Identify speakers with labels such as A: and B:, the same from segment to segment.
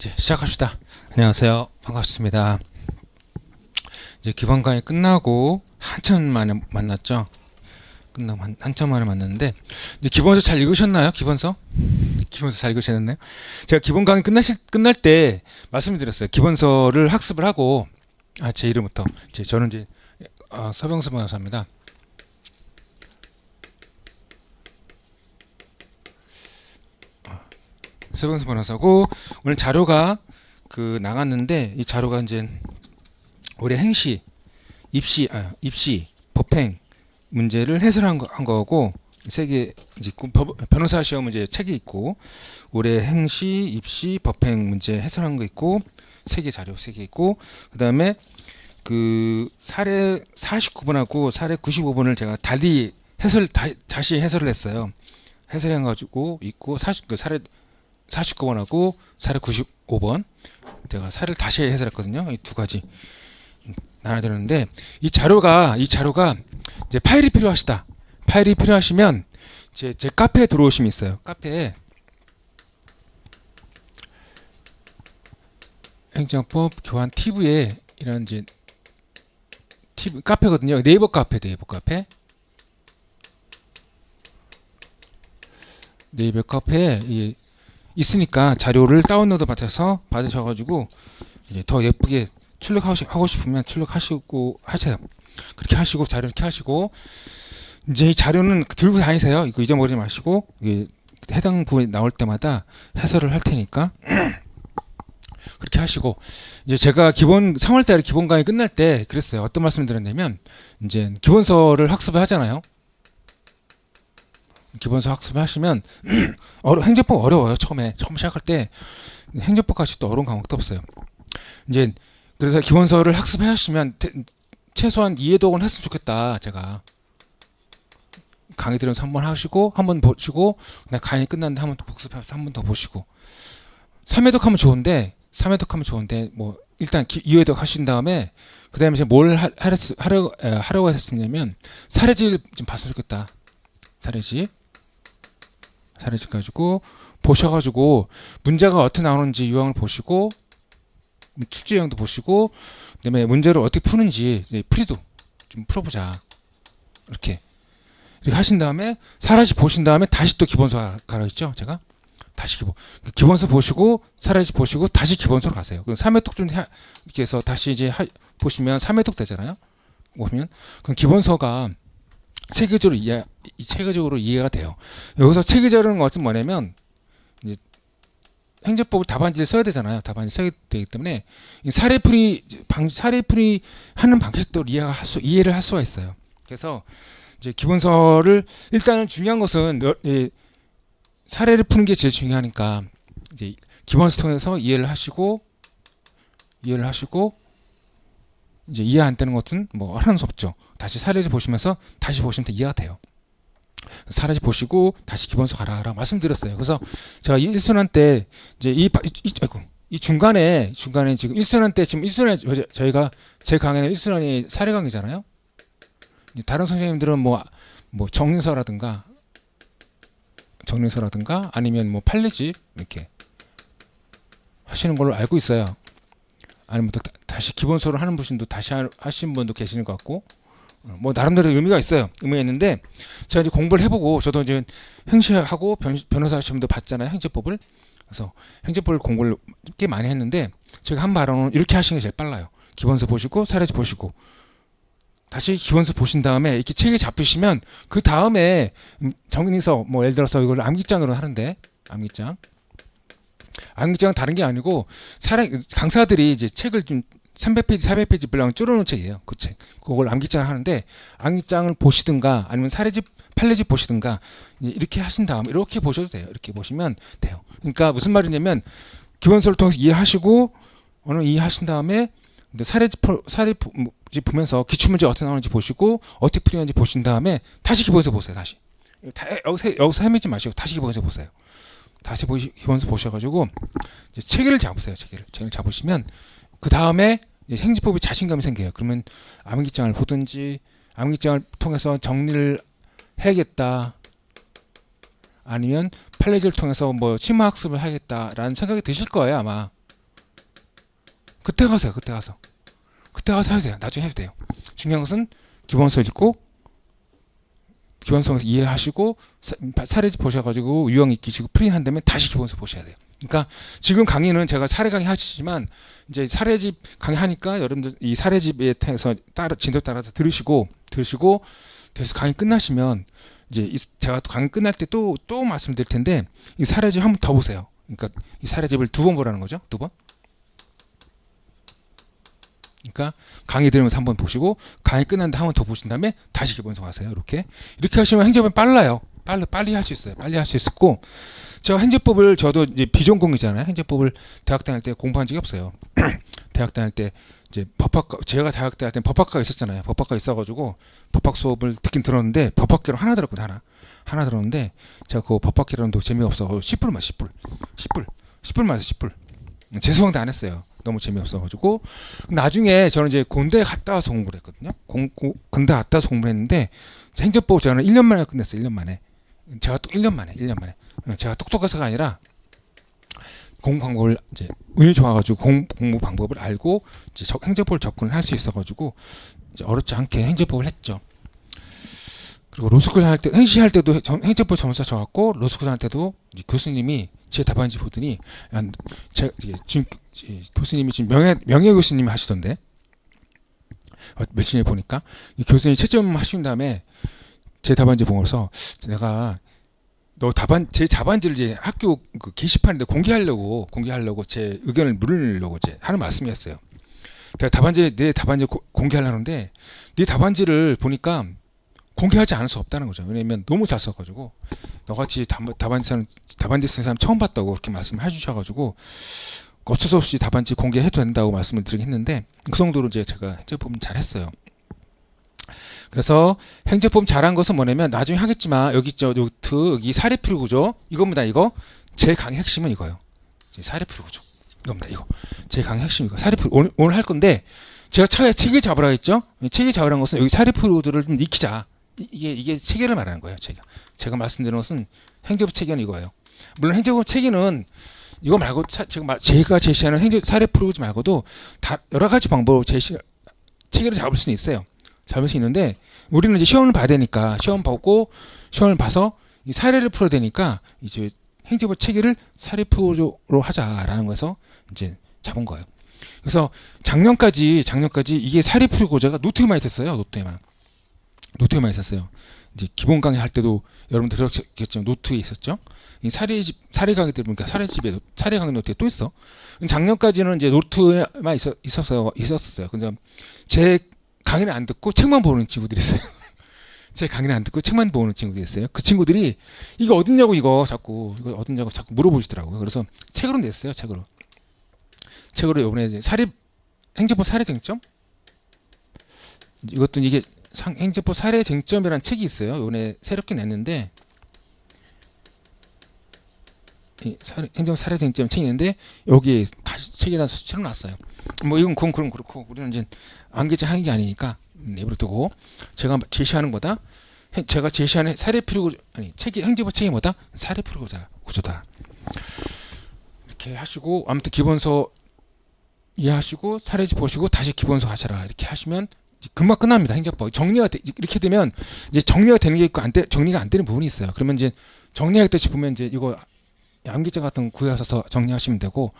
A: 이제 시작합시다. 안녕하세요. 반갑습니다. 이제 기본 강의 끝나고 한참 만에 만났죠. 끝나고 한참 만에 만났는데 이제 기본서 잘 읽으셨나요? 기본서 잘 읽으셨나요? 제가 기본 강의 끝날 때 말씀드렸어요. 기본서를 학습을 하고 제 이름부터 저는 이제 서병수 변호사입니다. 서병수 변호사고 오늘 자료가 나갔는데 이 자료가 이제 올해 행시 입시 법행 문제를 해설한 거고 세 개 이제 변호사 시험 문제 책이 있고 올해 행시 입시 법행 문제 해설한 거 있고 세 개 자료 3개 있고 그다음에 사례 49번하고 사례 95번을 제가 다시 해설을 했어요. 해설해 가지고 있고 사례 49번하고 사례 95번 제가 사례를 다시 해설했거든요. 이 두 가지 나눠드렸는데 이 자료가 이제 파일이 필요하시면 제 카페에 들어오시면 있어요. 카페에 행정법 교환 TV에 이런 이제 TV 카페거든요. 네이버 카페 에 있으니까 자료를 다운로드 받으셔가지고 이제 더 예쁘게 출력하고 싶으면 출력하시고 하세요. 그렇게 하시고 자료 이렇게 하시고 이제 이 자료는 들고 다니세요. 이거 잊어버리지 마시고 해당 부분이 나올 때마다 해설을 할 테니까 그렇게 하시고 이제 제가 3월달에 기본 강의 끝날 때 그랬어요. 어떤 말씀을 드렸냐면 이제 기본서를 학습을 하잖아요. 기본서 학습을 하시면 행정법 어려워요. 처음 시작할 때 행정법까지 또 어려운 과목도 없어요. 이제 그래서 기본서를 학습해 하시면 최소한 이해독은 했으면 좋겠다. 제가 강의 들으면서 한번 하시고 한번 보시고 그다음에 강의 끝났는데 한번 더 복습해서 한번 더 보시고 3회독 하면 좋은데 뭐 일단 2회독 하신 다음에 그다음에 이제 뭘 하려고 했었냐면 사례집 좀 봤으면 좋겠다. 사례집 가지고 보셔가지고 문제가 어떻게 나오는지 유형을 보시고 출제 유형도 보시고 그다음에 문제를 어떻게 푸는지 풀이도 좀 풀어보자. 이렇게 하신 다음에 사례집 보신 다음에 다시 또 기본서 가라 했죠. 제가 다시 기본서 보시고 사례집 보시고 다시 기본서로 가세요. 그럼 3회독 좀 이렇게 해서 다시 이제 보시면 3회독 되잖아요. 보면 그럼 기본서가 체계적으로 이해가 돼요. 여기서 체계적인 것은 뭐냐면 이제 행정법을 답안지를 써야 되잖아요. 답안지 써야 되기 때문에 사례풀이 하는 방식도 이해를 할 수가 있어요. 그래서 이제 기본서를 일단은 중요한 것은 사례를 푸는 게 제일 중요하니까 이제 기본서 통해서 이해를 하시고 이제 이해 안 되는 것은 뭐 하는 수 없죠. 다시 사례를 보시면서 다시 보시면 이해가 돼요. 사례를 보시고 다시 기본서 가라 말씀드렸어요. 그래서 제가 1순환 때 이제 이 중간에 지금 1순환 때 저희가 제 강의는 1순환이 사례 강의잖아요. 다른 선생님들은 뭐 정리서라든가 아니면 뭐 판례집 이렇게 하시는 걸로 알고 있어요. 아니면 또 다시 기본서를 하는 분도 다시 하신 분도 계시는 것 같고 뭐 나름대로 의미가 있는데 제가 이제 공부를 해보고 저도 이제 행시하고 변호사 시험도 봤잖아요. 행정법을. 그래서 행정법을 공부를 꽤 많이 했는데 제가 한 바로는 이렇게 하시는 게 제일 빨라요. 기본서 보시고 사례집 보시고 다시 기본서 보신 다음에 이렇게 책에 잡히시면 그 다음에 정리서 뭐 예를 들어서 이걸 암기장으로 하는데 암기장은 다른 게 아니고 강사들이 이제 책을 좀 300페이지, 400페이지 분량을 줄여놓은 책이에요. 그 책. 그걸 암기장을 하는데 암기장을 보시든가 아니면 판례집 보시든가 이렇게 하신 다음에 이렇게 보셔도 돼요. 이렇게 보시면 돼요. 그러니까 무슨 말이냐면 기본서를 통해서 이해하시고 이해하신 다음에 사례집 보면서 기출문제 어떻게 나오는지 보시고 어떻게 풀리는지 보신 다음에 다시 기본서 보세요. 다시. 여기서 헤매지 마시고 다시 기본서 보세요. 다시 기본서 보셔가지고 이제 체계를 잡으세요. 체계를 잡으시면 그 다음에 행정법이 자신감이 생겨요. 그러면 암기장을 보든지 암기장을 통해서 정리를 해야겠다. 아니면 판례지를 통해서 뭐 심화학습을 하겠다라는 생각이 드실 거예요. 아마 그때 가세요. 그때 가서 해도 돼요. 나중에 해도 돼요. 중요한 것은 기본서 읽고 기본서 이해하시고 사례집 보셔가지고 유형 익히시고 프린한 다음에 다시 기본서 보셔야 돼요. 그러니까 지금 강의는 제가 사례 강의 하시지만 이제 사례집 강의 하니까 여러분들 이 사례집에 대해서 따라 진도 따라서 들으시고 그래서 강의 끝나시면 이제 제가 또 강의 끝날 때 또 말씀드릴 텐데 이 사례집 한 번 더 보세요. 그러니까 이 사례집을 2번 보라는 거죠. 2번. 그러니까 강의 들으면서 한번 보시고 강의 끝났는데 한 번 더 보신 다음에 다시 기본서 하세요. 이렇게 하시면 행정법은 빨라요. 빨리 할 수 있어요. 빨리 할 수 있고 제가 행정법을 저도 이제 비전공이잖아요. 행정법을 대학 다닐 때 공부한 적이 없어요. 대학 다닐 때 이제 법학과 제가 대학 다닐 때 법학과 있었잖아요. 법학과 있어가지고 법학 수업을 듣긴 들었는데 법학개론 하나 들었거든 하나 들었는데 제가 그 법학개론도 재미없어서 10불 맞 10불 맞아 10불 재수강도 안 했어요. 너무 재미없어가지고 나중에 저는 이제 군대 갔다 와서 공부를 했거든요. 군대 갔다 와서 공부를 했는데 행정법 저는 1년 만에 끝냈어요. 1년 만에 제가 또 1년 만에 제가 똑똑해서가 아니라 공부 방법을 이제 운이 좋아가지고 공부 방법을 알고 이제 행정법을 접근을 할 수 있어가지고 이제 어렵지 않게 행정법을 했죠. 그리고 로스쿨 할 때 행시할 때도 행정법 전문사 져갖고 로스쿨 할 때도 교수님이 제 답안지 보더니 지금 교수님이 지금 명예 교수님이 하시던데 며칠 전에 보니까 이 교수님이 채점 하신 다음에 제 답안지 보고서 내가 너 제 답안지를 이제 학교 그 게시판인데 공개하려고 제 의견을 물으려고 이제 하는 말씀이었어요. 내가 내 답안지 공개하려는데 네 답안지를 보니까 공개하지 않을 수 없다는 거죠. 왜냐면 너무 잘 써가지고 너같이 답안지 쓰는 사람 처음 봤다고 그렇게 말씀을 해주셔가지고 어쩔 수 없이 답안지 공개해도 된다고 말씀을 드리긴 했는데 그 정도로 이제 제가 행정법은 잘했어요. 그래서 행정법 잘한 것은 뭐냐면 나중에 하겠지만 여기 있죠. 노트 여기 사례 풀이구조 이겁니다. 이거 제 강의 핵심은 이거예요. 사례 풀이구조 이겁니다. 이거 제 강의 핵심 이거 사례 풀이 오늘 할 건데 제가 차에 체계 잡으라 했죠. 체계 잡으라는 것은 여기 사례 풀이구조를 좀 익히자. 이게 체계를 말하는 거예요. 제가 말씀드리는 것은 행정법 체계는 이거예요. 물론 행정법 체계는 이거 말고 제가 제시하는 사례 풀이구조 말고도 다 여러 가지 방법으로 체계를 잡을 수는 있어요. 잡을 수 있는데 우리는 이제 시험을 봐야 되니까 시험을 봐서 이 사례를 풀어야 되니까 이제 행정법 체계를 사례 풀이로 하자라는 거에서 이제 잡은 거예요. 그래서 작년까지 이게 사례 풀이고자가 노트에만 있었어요. 노트에만 있었어요. 이제 기본 강의 할 때도 여러분들 들었겠지만 노트에 있었죠. 이 사례 강의 들으니까 사례 강의 노트에 또 있어. 작년까지는 이제 노트에만 있었어요. 그래서 제 강의를 안 듣고 책만 보는 친구들이 있어요. 제 강의를 안 듣고 책만 보는 친구들이 있어요. 그 친구들이 이거 어딨냐고 이거 자꾸 물어보시더라고요. 그래서 책으로 냈어요. 책으로 이번에 행정법 사례 쟁점 이것도 이게 행정법 사례 쟁점이라는 책이 있어요. 이번에 새롭게 냈는데 행정법 사례 쟁점 책이 있는데 여기에 다시 책에다 수치로 놨어요. 뭐 이건 그럼 그렇고 우리는 이제 안개장 하는 게 아니니까 내버려두고 제가 제시하는 거다. 제가 제시하는 사례 풀이구조 행정법 책이 뭐다? 사례 풀이구조다. 이렇게 하시고 아무튼 기본서 이해하시고 사례집 보시고 다시 기본서 하셔라. 이렇게 하시면 금방 끝납니다. 행정법 정리가 이렇게 되면 이제 정리가 되는 게 있고 정리가 안 되는 부분이 있어요. 그러면 이제 정리하겠다 싶으면 이제 이거 암기자 같은 거 구해서 정리하시면 되고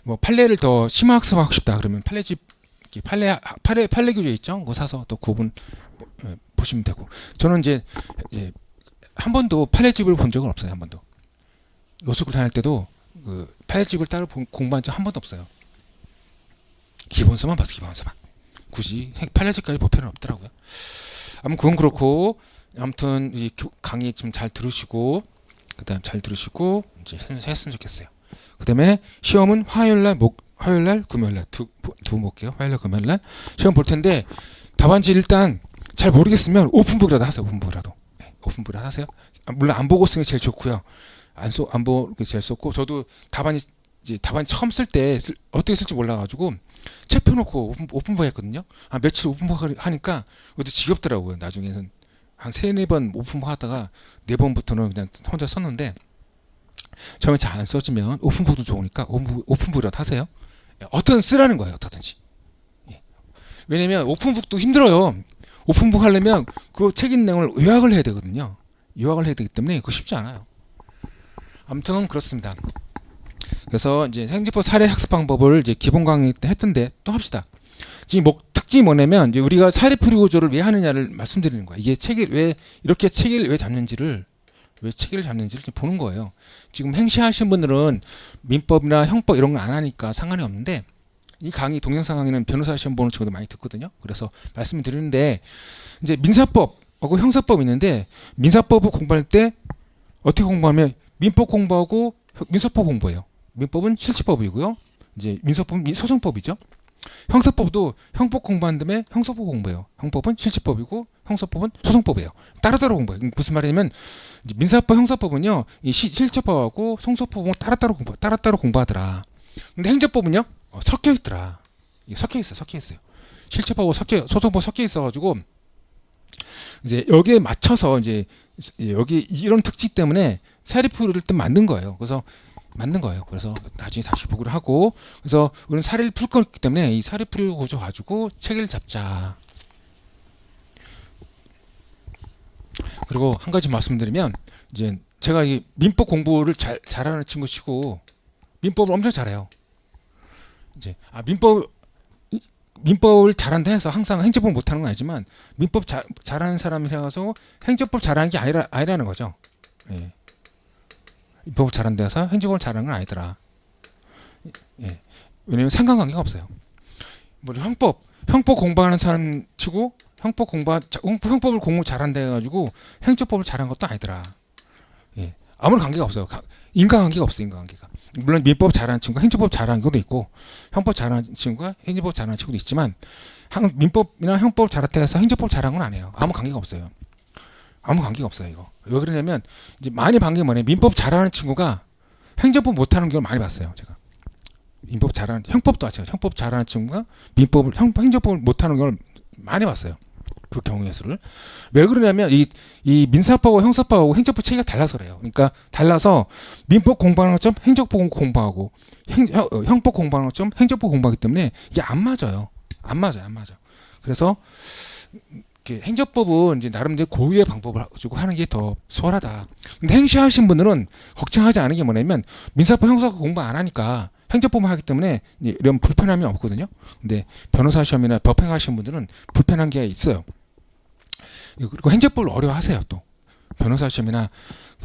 A: 뭐 판례를 더 심화학습하고 싶다 그러면 판례 교재 있죠? 그거 사서 또 구분 보시면 되고 저는 이제 한 번도 판례집을 본 적은 없어요. 한 번도 로스쿨 다닐 때도 그 판례집을 따로 공부한 적 한 번도 없어요. 기본서만 봤어. 굳이 판례집까지 볼 필요는 없더라고요. 아무튼 그건 그렇고 아무튼 이 강의 좀 잘 들으시고 그다음 잘 들으시고 이제 했으면 좋겠어요. 그다음에 시험은 화요일날 금요일날 두 볼게요. 화요일날 금요일날 시험 볼 텐데 답안지 일단 잘 모르겠으면 오픈북이라도 하세요. 오픈북이라도 하세요. 물론 안 보고 쓰는 게 제일 좋고요. 안 보고 제일 좋고 저도 답안지 처음 쓸 때 어떻게 쓸지 몰라가지고 책 펴놓고 오픈북 했거든요. 며칠 오픈북 하니까 그것도 지겹더라고요. 나중에는 한 3-4번 오픈북 하다가 4번부터는 그냥 혼자 썼는데 처음에 잘 안 써지면 오픈북도 좋으니까 오픈북이라도 하세요. 어떤 쓰라는 거예요. 어떻든지. 예. 왜냐면 오픈북도 힘들어요. 오픈북 하려면 그 책 있는 내용을 요약을 해야 되거든요. 요약을 해야 되기 때문에 그거 쉽지 않아요. 아무튼 그렇습니다. 그래서 이제 행정법 사례 학습 방법을 이제 기본 강의 때 했던데 또 합시다. 지금 특징이 뭐냐면 이제 우리가 사례 풀이 구조를 왜 하느냐를 말씀드리는 거예요. 이게 책을 왜 이렇게 책을 왜 잡는지를 보는 거예요. 지금 행시하신 분들은 민법이나 형법 이런 거 안 하니까 상관이 없는데 이 강의 동영상 강의는 변호사 시험 보는 친구도 많이 듣거든요. 그래서 말씀을 드리는데 이제 민사법하고 형사법 있는데 민사법을 공부할 때 어떻게 공부하면 민법 공부하고 민사법 공부해요. 민법은 실치법이고요. 이제 민사법은 소송법이죠. 형사법도 형법 공부한 다음에 형사법 공부해요. 형법은 실치법이고 형사법은 소송법이에요. 따로따로 공부해요. 무슨 말이냐면 민사법, 형사법은요, 이 실치법하고 형사법은 따로따로 공부하더라. 근데 행정법은요, 섞여 있더라. 이게 섞여 있어요. 실치법하고 소송법 섞여 있어가지고 이제 여기에 맞춰서 이제 여기 이런 특징 때문에 사례풀이를 때 만든 거예요. 그래서 나중에 다시 보기로 하고, 그래서 우리는 사례를 풀 거기 때문에 이 사례풀이 구조 가지고 책을 잡자. 그리고 한 가지 말씀드리면 이제 제가 이 민법 공부를 잘하는 친구 치고 민법을 엄청 잘해요. 이제 민법을 잘한다 해서 항상 행정법 못하는 건 아니지만 민법 잘하는 사람이라서 행정법 잘하는 게 아니라는 거죠. 예. 민법을 잘한다 해서 행정법을 잘하는 건 아니더라. 예. 왜냐면 상관관계가 없어요. 뭐 형법 공부하는 사람 치고 형법을 공부 잘한다 해가지고 행정법을 잘한 것도 아니더라. 예. 아무런 관계가 없어요. 인과관계가 없어요. 인과관계가. 물론 민법 잘하는 친구가 행정법 잘하는 것도 있고 형법 잘하는 친구가 행정법 잘하는 친구도 있지만 민법이나 형법을 잘했다 해서 행정법 잘한 건 아니에요. 아무 관계가 없어요. 이거. 왜 그러냐면 이제 많이 본 게 뭐냐면 민법 잘하는 친구가 행정법 못하는 경우를 많이 봤어요. 제가 형법도 마찬가지예요. 형법 잘하는 친구가 행정법을 못하는 경우를 많이 봤어요. 그 경우의 수를. 왜 그러냐면 이 민사법하고 형사법하고 행정법 체계가 달라서 그래요. 그러니까 달라서 민법 공부하는 것처럼 행정법 공부하고 형법 공부하는 것처럼 행정법 공부하기 때문에 이게 안 맞아요. 안 맞아. 그래서 행정법은 이제 나름대로 고유의 방법을 가지고 하는 게 더 수월하다. 근데 행시하신 분들은 걱정하지 않은 게 뭐냐면 민사법, 형사법 공부 안 하니까 행정법만 하기 때문에 이런 불편함이 없거든요. 근데 변호사 시험이나 법행하시는 분들은 불편한 게 있어요. 그리고 행정법을 어려워하세요. 또 변호사 시험이나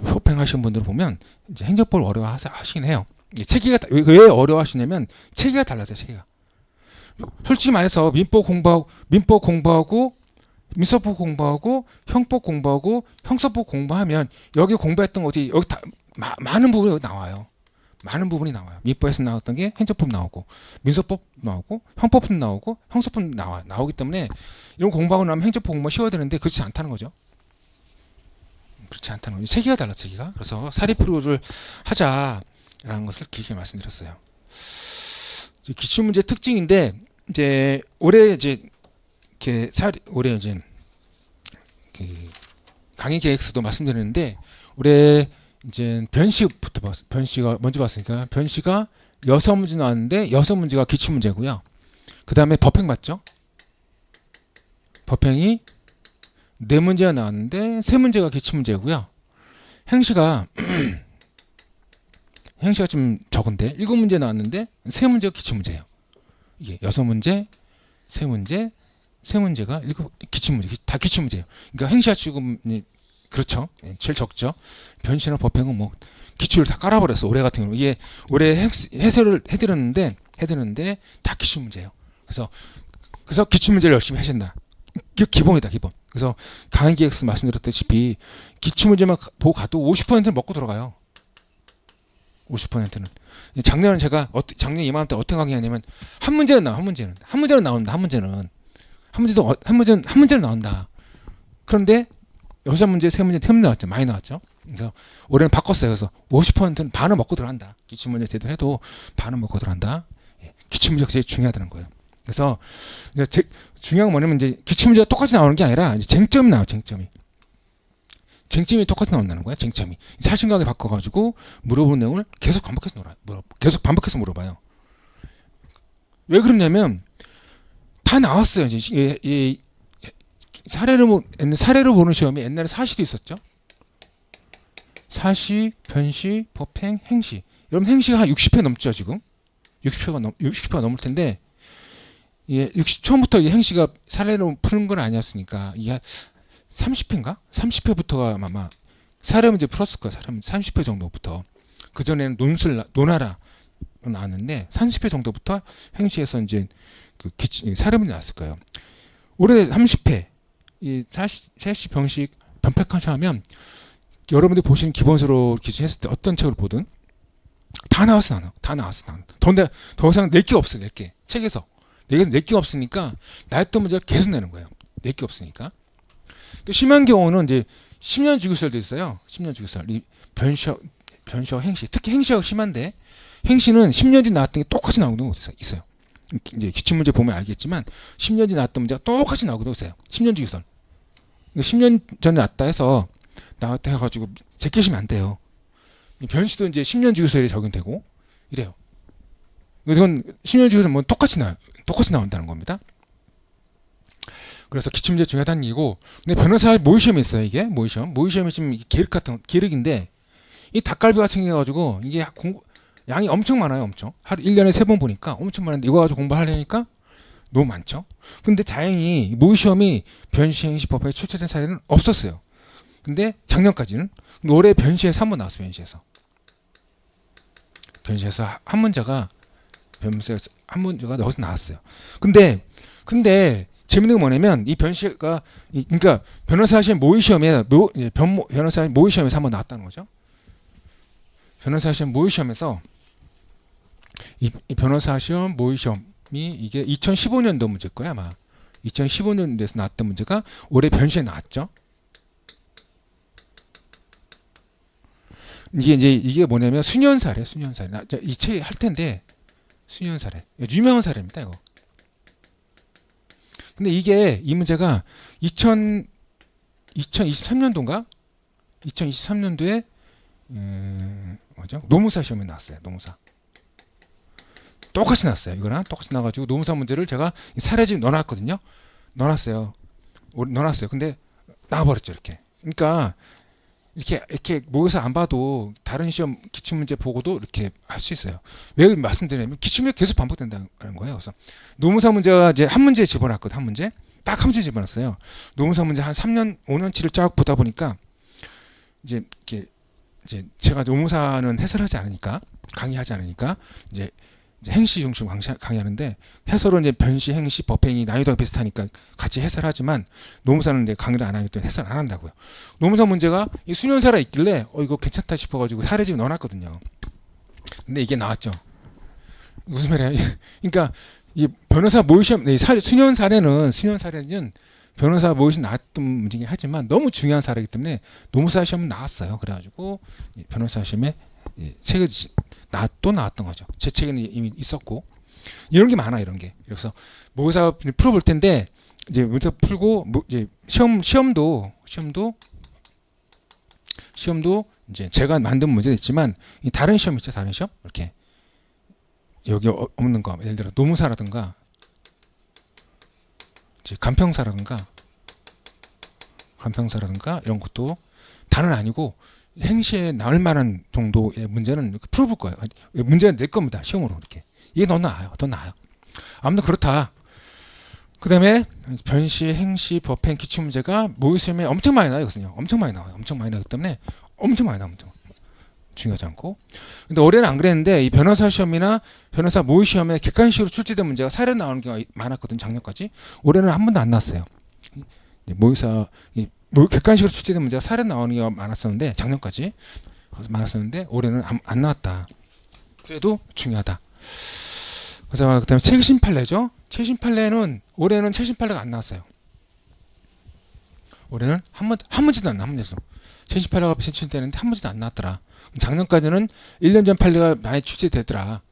A: 법행하시는 분들 보면 이제 행정법을 어려워하시긴 해요. 체계가 왜 어려워하시냐면 체계가 달라져요. 체계가. 솔직히 말해서 민법 공부하고 민사법 공부하고 형법 공부하고 형사법 공부하면 여기 공부했던 것이 여기 다 많은 부분이 나와요. 민법에서 나왔던 게 행정법 나오고 민사법 나오고 형법도 나오고 형사법 나오기 때문에 이런 공부하고 나면 행정법 공부가 쉬워야 되는데 그렇지 않다는 거죠. 체계가 달라. 그래서 사립프로를 하자라는 것을 길게 말씀드렸어요. 기출문제 특징인데 이제 올해 이제 강의 계획서도 말씀드렸는데 올해 이제 변시가 먼저 봤으니까 변시가 6문제 나왔는데 6문제가 기출문제고요. 그 다음에 법행 맞죠? 법행이 4문제가 나왔는데 3문제가 기출문제고요. 행시가 좀 적은데 7문제 나왔는데 3문제가 기출문제예요. 이게 6문제, 3문제가 기출문제, 다 기출문제예요. 그러니까 행시가 지금 그렇죠. 제일 적죠. 변시나 법행은 뭐 기출을 다 깔아버렸어. 올해 같은 경우 이게 올해 해설을 해드렸는데 다 기출문제예요. 그래서 기출문제를 열심히 하신다. 이게 기본이다, 기본. 그래서 강의 기획서 말씀드렸다시피 기출문제만 보고 가도 50%는 먹고 들어가요. 50%는. 작년 이맘때 어떻게 강의하냐면 한 문제는 나온다. 그런데 6문제, 3문제 나왔죠. 많이 나왔죠. 그래서 올해는 바꿨어요. 그래서 50%는 반은 먹고 들어간다. 기출문제 제대로 해도 반은 먹고 들어간다. 기출문제가 제일 중요하다는 거예요. 그래서 이제 중요한 건 뭐냐면 이제 기출문제가 똑같이 나오는 게 아니라 이제 쟁점이 나와요. 쟁점이 똑같이 나온다는 거야. 쟁점이 사실관계 바꿔가지고 물어보는 내용을 계속 반복해서 물어봐요. 왜 그러냐면 다 나왔어요. 이제 사례로 보는 시험에 옛날에 사시도 있었죠. 사시, 변시, 법행, 행시. 여러분 행시가 한 60회 넘죠 지금. 60회가 넘을 텐데 처음부터 이 행시가 사례로 푸는 건 아니었으니까 이게 30회인가? 30회부터가 아마 사례 문제 풀었을 거예요. 사례 문제 30회 정도부터. 그전에는 논하라 나왔는데 30회 정도부터 행시에서 이제 사례 문제 나왔을 거예요. 올해 30회 이 사시, 병식, 변팩한시 하면 여러분들이 보시는 기본서로 기준했을 때 어떤 책을 보든 다 나왔어 나는. 다 나왔어 나는. 더 이상 낼 게 없어. 낼 게. 책에서 낼 게 없으니까 나였던 문제가 계속 내는 거예요. 낼 게 없으니까. 또 심한 경우는 이제 10년 주기설도 있어요. 10년 주기설. 이 변시와 행시. 특히 행시가 심한데 행시는 10년 뒤 나왔던 게 똑같이 나오는 거 있어요. 이제 기출문제 보면 알겠지만 10년 뒤 나왔던 문제가 똑같이 나오기도 있어요. 10년 주기설. 10년 전에 나왔다 해서 나왔다 해가지고 제끼시면 안 돼요. 변시도 이제 10년 주기설이 적용되고 이래요. 이건 10년 주기설 뭐 똑같이 나온다는 겁니다. 그래서 기출문제 중요하다는 얘기고, 근데 변호사 모의시험이 있어요. 이게 모의시험이 지금 계륵인데 이 닭갈비가 생겨가지고 이게 양이 엄청 많아요. 엄청 하루 1년에 3번 보니까 엄청 많은데 이거 가지고 공부하려니까 너무 많죠. 근데 다행히 모의시험이 변시, 행시, 법에 출제된 사례는 없었어요. 근데 작년까지는. 근데 올해 변시에서 한 번 나왔어요. 변시에서 한 문제가 여기서 나왔어요. 근데 재밌는 건 뭐냐면 이 변시가 그러니까 변호사 시험 모의시험에 변호사 모의시험에서 한 번 나왔다는 거죠. 변호사 시험 모의시험에서 이 변호사 시험 모의시험이 이게 2015년도 문제일 거야 아마. 2015년도에서 나왔던 문제가 올해 변시에 나왔죠. 이게 뭐냐면 수년 사례. 이 책 할 텐데 수년 사례. 유명한 사례입니다 이거. 근데 이 문제가 2023년도인가? 2023년도에 노무사 시험에 나왔어요. 노무사. 똑같이 나왔어요. 이거랑 똑같이 나와가지고 노무사 문제를 제가 사례집 넣어놨거든요. 넣어놨어요. 근데 나와버렸죠 이렇게. 그러니까 이렇게 모여서 안 봐도 다른 시험 기출문제 보고도 이렇게 할 수 있어요. 왜 말씀드리냐면 기출문제 계속 반복된다는 거예요. 그래서 노무사 문제가 이제 한 문제 집어넣었거든. 딱 한 문제 집어넣었어요. 노무사 문제 한 3년 5년치를 쫙 보다 보니까 이제 제가 노무사는 해설하지 않으니까 강의하지 않으니까 이제 행시 중심 강의하는데 해설은 이제 변시, 행시, 법행이 난이도가 비슷하니까 같이 해설하지만 노무사는 이제 강의를 안 하기 때문에 해설 안 한다고요. 노무사 문제가 이 수년사라 있길래 이거 괜찮다 싶어가지고 사례집 넣어놨거든요. 근데 이게 나왔죠. 무슨 말이야? 그러니까 이 변호사 모의시험 수년 사례는 변호사 모의시험 나왔던 문제긴 하지만 너무 중요한 사례이기 때문에 노무사 시험 나왔어요. 그래가지고 변호사 시험에 책을 또 나왔던 거죠. 제 책에는 이미 있었고 이런 게 많아 이런 게. 그래서 모의사 풀어볼 텐데 이제 문제 풀고 이제 시험도 이제 제가 만든 문제도 있지만 다른 시험 있죠. 다른 시험 이렇게 여기 없는 거 예를 들어 노무사라든가 이제 간평사라든가 이런 것도 다는 아니고 행시에 나올 만한 정도의 문제는 풀어볼 거예요. 문제는 낼 겁니다. 시험으로 이렇게. 이게 더 나아요. 아무튼 그렇다. 그 다음에 변시, 행시, 법행, 기출문제가 모의시험에 엄청 많이 나와요. 엄청 많이 나와요. 엄청 많이 나기 때문에 엄청 많이 나옵니다. 중요하지 않고. 근데 올해는 안 그랬는데 이 변호사 시험이나 변호사 모의시험에 객관식으로 출제된 문제가 사례 나오는 경우가 많았거든. 작년까지. 올해는 한 번도 안 났어요. 객관식으로 출제된 문제가 사례 나오는 경우가 많았었는데 작년까지 많았었는데 올해는 안 나왔다. 그래도 중요하다. 그래서 그다음에 최신 판례죠. 최신 판례는 올해는 최신 판례가 안 나왔어요. 올해는 한 문제도 안 나왔어. 최신 판례가 제출되는데 한 문제도 안 나왔더라. 작년까지는 1년 전 판례가 많이 출제되더라.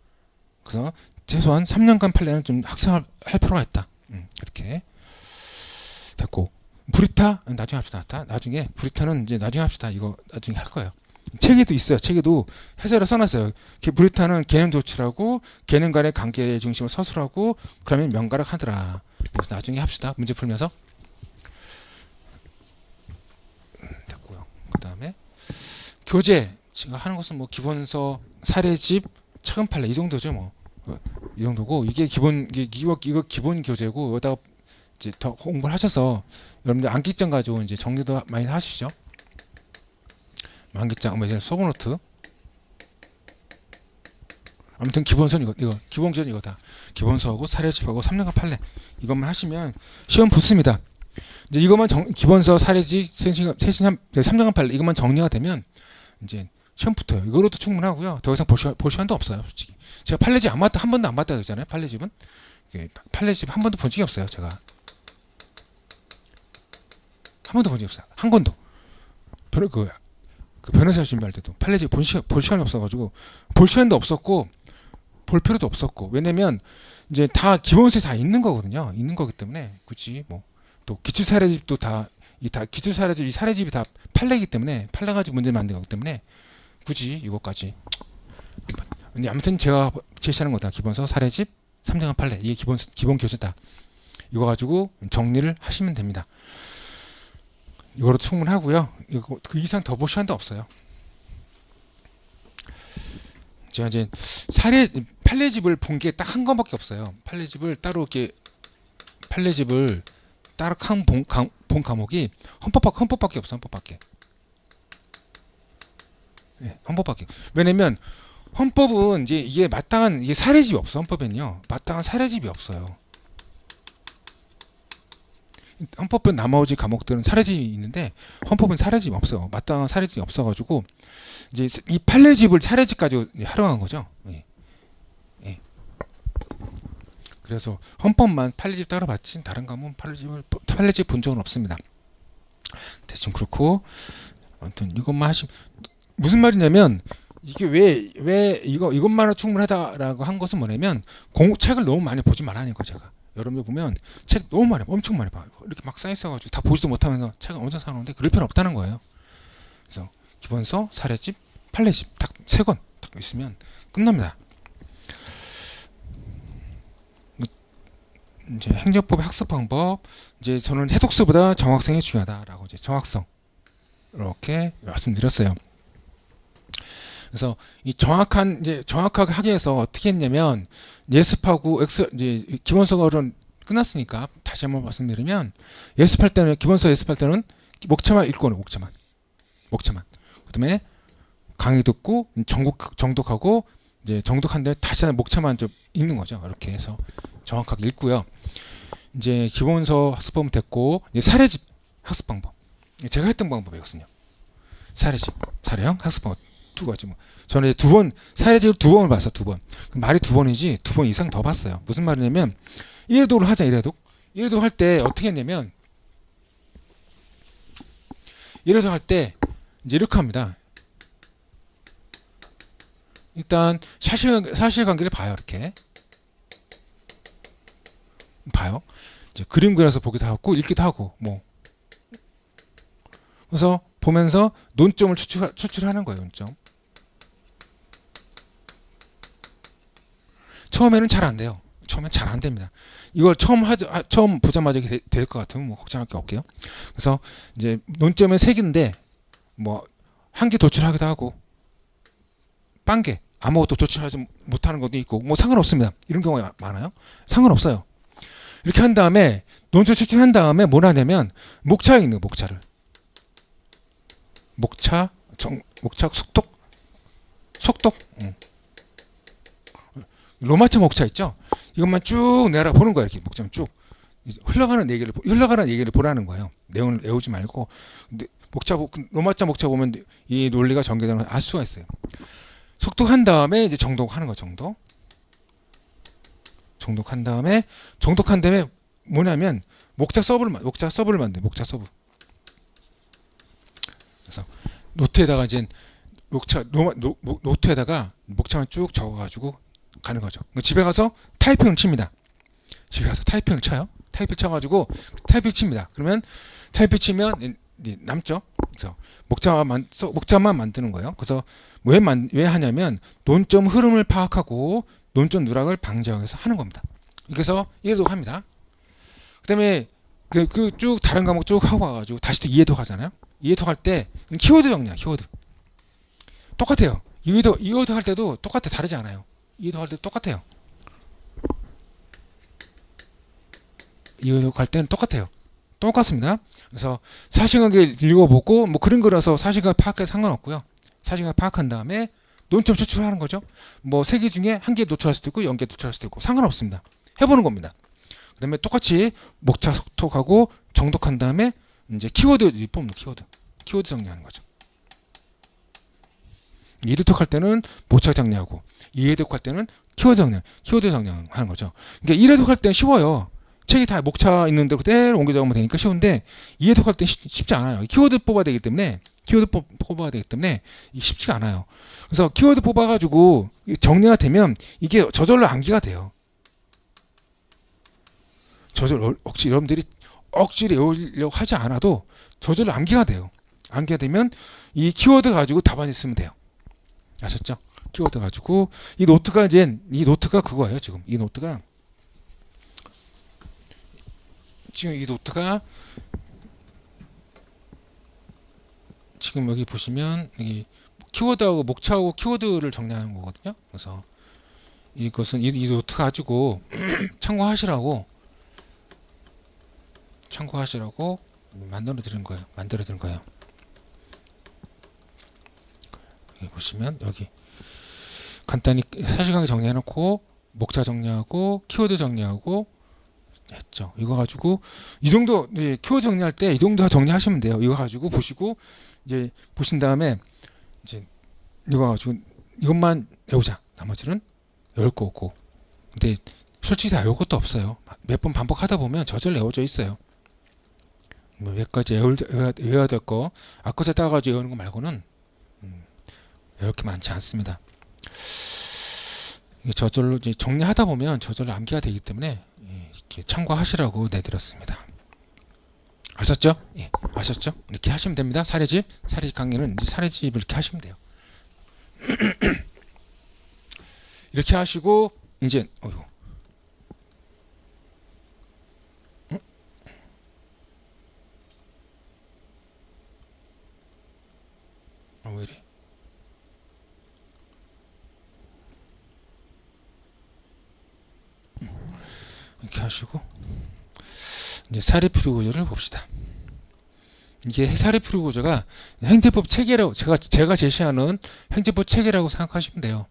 A: 그래서 최소한 3년간 판례는 좀 학습할 필요가 있다. 이렇게 됐고. 브리타 나중에 합시다. 나중에 브리타는 이제 나중에 합시다. 이거 나중에 할 거예요. 책에도 있어요. 책에도 해설을 써놨어요. 브리타는 개념 도출하고 개념 간의 관계 중심을 서술하고 그러면 명가락 하더라. 그래서 나중에 합시다. 문제 풀면서. 됐고요. 그 다음에 교재 제가 하는 것은 뭐 기본서, 사례집, 차근 판례 이 정도죠. 뭐 이 정도고 이게 이거 기본 교재고 여기다가 이제 더 공부를 하셔서 여러분들 암기장 가지고 이제 정리도 많이 하시죠. 암기장, 뭐 서브노트. 아무튼 기본서는 이거 기본 교재 이거다. 기본서하고 사례집하고 3년간 판례 이것만 하시면 시험 붙습니다. 이제 이것만 기본서, 사례집, 3년간 판례 이것만 정리가 되면 이제 시험 붙어요. 이거로도 충분하고요. 더 이상 볼 시간도 없어요, 솔직히. 제가 판례집 한 번도 안 봤다 그러잖아요. 판례집은 판례집 한 번도 본 적이 없어요. 제가 한 번도 본 적이 없어요. 한 권도. 그 변호사 준비할 때도 판례집 볼 시간이 없어가지고 볼 시간도 없었고 볼 필요도 없었고 왜냐면 이제 다 기본서에 다 있는 거거든요. 있는 거기 때문에 굳이 뭐 또 기출 사례집도 다 기출 사례집 이 사례집이 다 판례이기 때문에 판례 가지고 문제 만든 거기 때문에 굳이 이것까지. 아무튼 제가 제시하는 거다. 기본서, 사례집, 3년간 판례 이게 기본 교재다. 이거 가지고 정리를 하시면 됩니다. 이거로 충분하고요. 이거 그 이상 더 볼 시간도 없어요. 제가 이제 판례집을 본 게 딱 한 권밖에 없어요. 판례집을 따로 본 과목이 헌법밖에 없어. 헌법밖에. 네, 헌법밖에. 왜냐면 헌법은 이제 이게 마땅한 사례집이 없어. 헌법에는요. 마땅한 사례집이 없어요. 헌법은 나머지 과목들은 사례집이 있는데 헌법은 사례집이 없어요. 마땅한 사례집이 없어가지고 이제 이 판례집을 사례집 가지고 활용한 거죠. 예. 예. 그래서 헌법만 판례집 따로 봤지 다른 과목은 판례집 본 적은 없습니다. 대충 그렇고 아무튼 이것만 하시면 무슨 말이냐면 이게 왜 이것만으로 충분하다라고 한 것은 뭐냐면 책을 너무 많이 보지 말라는 거 제가. 여러분들 보면 책 너무 많이 봐. 엄청 많이 봐요. 이렇게 막 쌓여있어가지고 다 보지도 못하면서 책을 엄청 사놓는데 그럴 필요 없다는 거예요. 그래서 기본서, 사례집, 판례집 딱 3권 딱 있으면 끝납니다. 이제 행정법의 학습 방법 이제 저는 해독수보다 정확성이 중요하다라고 이제 정확성 이렇게 말씀드렸어요. 그래서 이 정확하게 하기 위해서 어떻게 했냐면 예습하고 이제 기본서는 끝났으니까 다시 한번 말씀드리면 기본서 예습할 때는 목차만 읽고 오는 목차만. 그다음에 강의 듣고 정독하고 이제 정독한 다음에 다시 한번 목차만 좀 읽는 거죠. 이렇게 해서 정확하게 읽고요. 이제 기본서 학습법은 됐고 이제 사례집 학습 방법. 제가 했던 방법이거든요. 사례형 학습 방법. 2가지 뭐. 저는 이제 사례집을 2번을 봤어. 2번. 말이 2번이지 2번 이상 더 봤어요. 무슨 말이냐면 이래독을 하자. 이래독 할 때 어떻게 했냐면 이래독 할 때 이제 이렇게 합니다. 일단 사실관계를 봐요. 이렇게 봐요. 이제 그림 그려서 보기도 하고 읽기도 하고 뭐. 그래서 보면서 논점을 추출하는 거예요. 논점. 처음에는 잘 안 돼요. 처음엔 잘 안 됩니다. 이걸 처음 보자마자 될 것 같으면 뭐 걱정할 게 없게요. 그래서 이제 논점은 3개인데 뭐 1개 도출하기도 하고 딴 개 아무것도 도출하지 못하는 것도 있고 뭐 상관없습니다. 이런 경우가 많아요. 상관없어요. 이렇게 한 다음에 논점 추출한 다음에 뭘 하냐면 목차에 있는 목차를 목차 속독 로마차 목차 있죠. 이것만 쭉 내려보는 거예요. 이렇게 목차만 쭉 흘러가는 얘기를 보라는 거예요. 내용을 외우지 말고. 근데 로마차 목차 보면 이 논리가 전개되는 걸 알 수가 있어요. 속독한 다음에 이제 정독하는 거. 정독한 다음에 뭐냐면 목차 서브를 만들. 목차 서브. 그래서 노트에다가 이제 노트에다가 목차만 쭉 적어가지고 가는 거죠. 집에 가서 타이핑을 칩니다. 집에 가서 타이핑을 쳐요. 타입을 쳐가지고 타입을 칩니다. 그러면 타입을 치면 남죠. 그래서 목차만 만드는 거예요. 그래서 왜 하냐면 논점 흐름을 파악하고 논점 누락을 방지하기 위해서 하는 겁니다. 그래서 이해독 합니다. 그다음에 그 쭉 다른 과목 쭉 하고 와가지고 다시 또 이해독 하잖아요. 이해독 할 때 키워드 정리야. 키워드 똑같아요. 이해독 할 때도 똑같아. 다르지 않아요. 이해독 할 때 똑같아요. 이해독 할 때는 똑같아요. 똑같습니다. 그래서 사실관계 읽어보고 뭐 그림 그려서 사실관계 파악해도 상관없고요. 사실관계 파악한 다음에 논점 추출하는 거죠. 뭐 세 개 중에 한 개 노출할 수도 있고 0개 노출할 수도 있고 상관없습니다. 해보는 겁니다. 그 다음에 똑같이 목차 속톡하고 정독한 다음에 이제 키워드 뽑는 키워드 정리하는 거죠. 이해독 할 때는 목차 정리하고 이해독 할 때는 키워드 정리하는 거죠. 그러니까 이해독 할 때는 쉬워요. 책이 다 목차 있는 대로 그대로 옮겨 적으면 되니까 쉬운데 이해독 할 때 쉽지 않아요. 키워드 뽑아야 되기 때문에 이게 쉽지가 않아요. 그래서 키워드 뽑아가지고 정리가 되면 이게 저절로 암기가 돼요. 여러분들이 억지로 외우려고 하지 않아도 저절로 암기가 돼요. 암기가 되면 이 키워드 가지고 답안 있으면 돼요. 아셨죠? 키워드 가지고 이 노트가 그거예요. 지금 이 노트가 지금 여기 보시면 여기 키워드하고 목차하고 키워드를 정리하는 거거든요. 그래서 이것은 이 노트 가지고 참고하시라고 만들어 드린 거예요. 여기 보시면 여기 간단히 사실관계 정리해 놓고 목차 정리하고 키워드 정리하고 했죠. 이거 가지고 이 정도 키워드 정리할 때 이 정도 정리하시면 돼요. 이거 가지고 보시고 이제 보신 다음에 이제 이거 가지고 이것만 외우자. 나머지는 외울 거 없고. 근데 솔직히 다 외울 것도 없어요. 몇 번 반복하다 보면 저절로 외워져 있어요. 뭐 몇 가지 외워야 될 거 앞글자 따가지고 외우는 거 말고는 외울 게 많지 않습니다. 저절로 이제 정리하다 보면 저절로 암기가 되기 때문에 이렇게 참고하시라고 내드렸습니다. 아셨죠? 예, 아셨죠? 이렇게 하시면 됩니다. 사례집 강의는 이제 사례집을 이렇게 하시면 돼요. 이렇게 하시고 이제 왜 이래? 이렇게 하시고 이제 사례풀이 구조를 봅시다. 이게 사례풀이 구조가 행제법 체계라고 제가 제시하는 행제법 체계라고 생각하시면 돼요.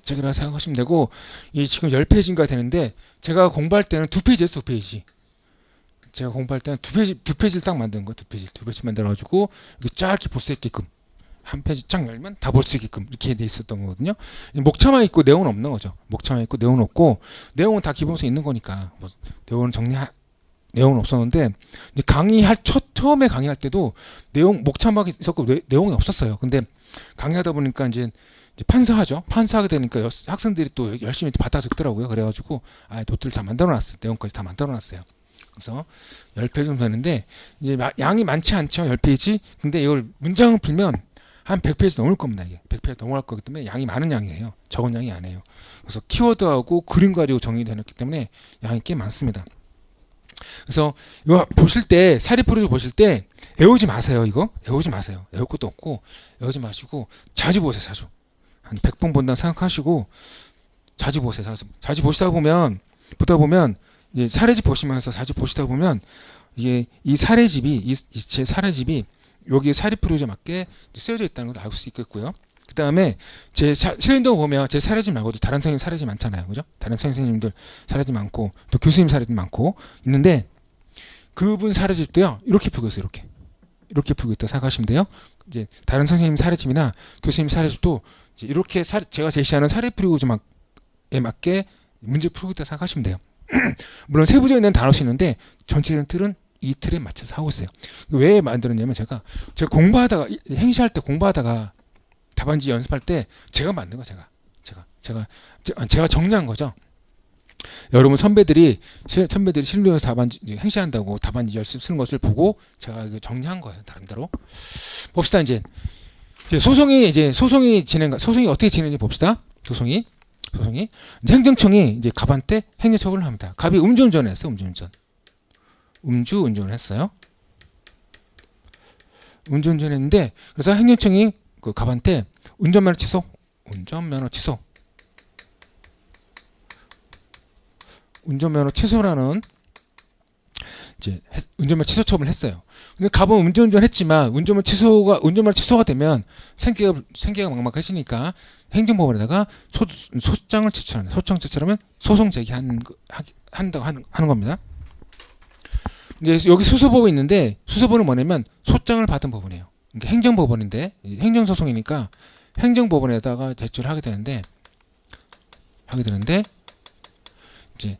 A: 체계라고 생각하시면 되고 이 지금 10페이지인가 되는데 제가 공부할 때는 2페이지에서 2페이지. 제가 공부할 때는 두 페이지를 딱 만드는 거예요. 두 페이지 만들어가지고 이렇게 쫙 이렇게 볼 수 있게끔 한 페이지 쫙 열면 다 볼 수 있게끔 이렇게 돼 있었던 거거든요. 목차만 있고 내용은 없는 거죠. 목차만 있고 내용은 없고 내용은 다 기본서 있는 거니까 뭐 내용은 없었는데 이제 처음에 강의할 때도 목차만 있었고 내용이 없었어요. 근데 강의하다 보니까 이제 판사하게 되니까 학생들이 또 열심히 받아 적더라고요. 그래가지고 노트를 다 만들어놨어요. 내용까지 다 만들어놨어요. 그래서 10페이지 정도 되는데 이제 양이 많지 않죠. 10페이지. 근데 이걸 문장을 풀면 한 100페이지 넘을 겁니다. 이게 100페이지 넘어갈 거기 때문에 양이 많은 양이에요. 적은 양이 아니에요. 그래서 키워드하고 그림 가지고 정리되었기 때문에 양이 꽤 많습니다. 그래서 이거 보실 때 사례풀이를 보실 때 외우지 마세요. 외우지 마세요. 외울 것도 없고 외우지 마시고 자주 보세요. 자주 한 100번 본다 생각하시고 자주 보세요. 자주 보다 보면 이제 사례집 보시면서 자주 보시다 보면 이게 제 사례집이 여기 사례풀이에 맞게 쓰여져 있다는 걸 알 수 있겠고요. 그 다음에 제 실린더 보면 제 사례집 말고도 다른 선생님 사례집 많잖아요. 그죠? 다른 선생님들 사례집 많고 또 교수님 사례집 많고 있는데 그분 사례집도요. 이렇게 풀고 있어요. 이렇게 풀고 있다고 생각하시면 돼요. 이제 다른 선생님 사례집이나 교수님 사례집도 이제 이렇게 제가 제시하는 사례풀이 구조에 맞게 문제 풀고 있다고 생각하시면 돼요. 물론 세부적인 데는 다룰 수 있는데 전체적인 틀은 이 틀에 맞춰서 하고 있어요. 왜 만들었냐면 제가 공부하다가 행시할 때 공부하다가 답안지 연습할 때 제가 만든 거 제가 정리한 거죠. 여러분 선배들이 실무에서 답안지 행시한다고 답안지 열심히 쓰는 것을 보고 제가 이거 정리한 거예요. 나름대로. 봅시다 이제. 소송이 어떻게 진행인지 봅시다. 소송이 이제 행정청이 이제 갑한테 행정처분을 합니다. 갑이 음주운전을 했어요. 음주운전을 했어요. 음주운전했는데 그래서 행정청이 그 갑한테 운전면허 취소라는 이제 운전면허 취소 처분을 했어요. 근데 갑은 음주운전했지만 운전면허 취소가 되면 생계가 막막해지니까 행정법원에다가 소장을 제출하는. 소장 제출하면 소송 제기한다고 하는 겁니다. 이제 여기 수소법이 있는데 수소법은 뭐냐면 소장을 받은 법원이에요. 그러니까 행정법원인데 행정소송이니까 행정법원에다가 제출하게 되는데 이제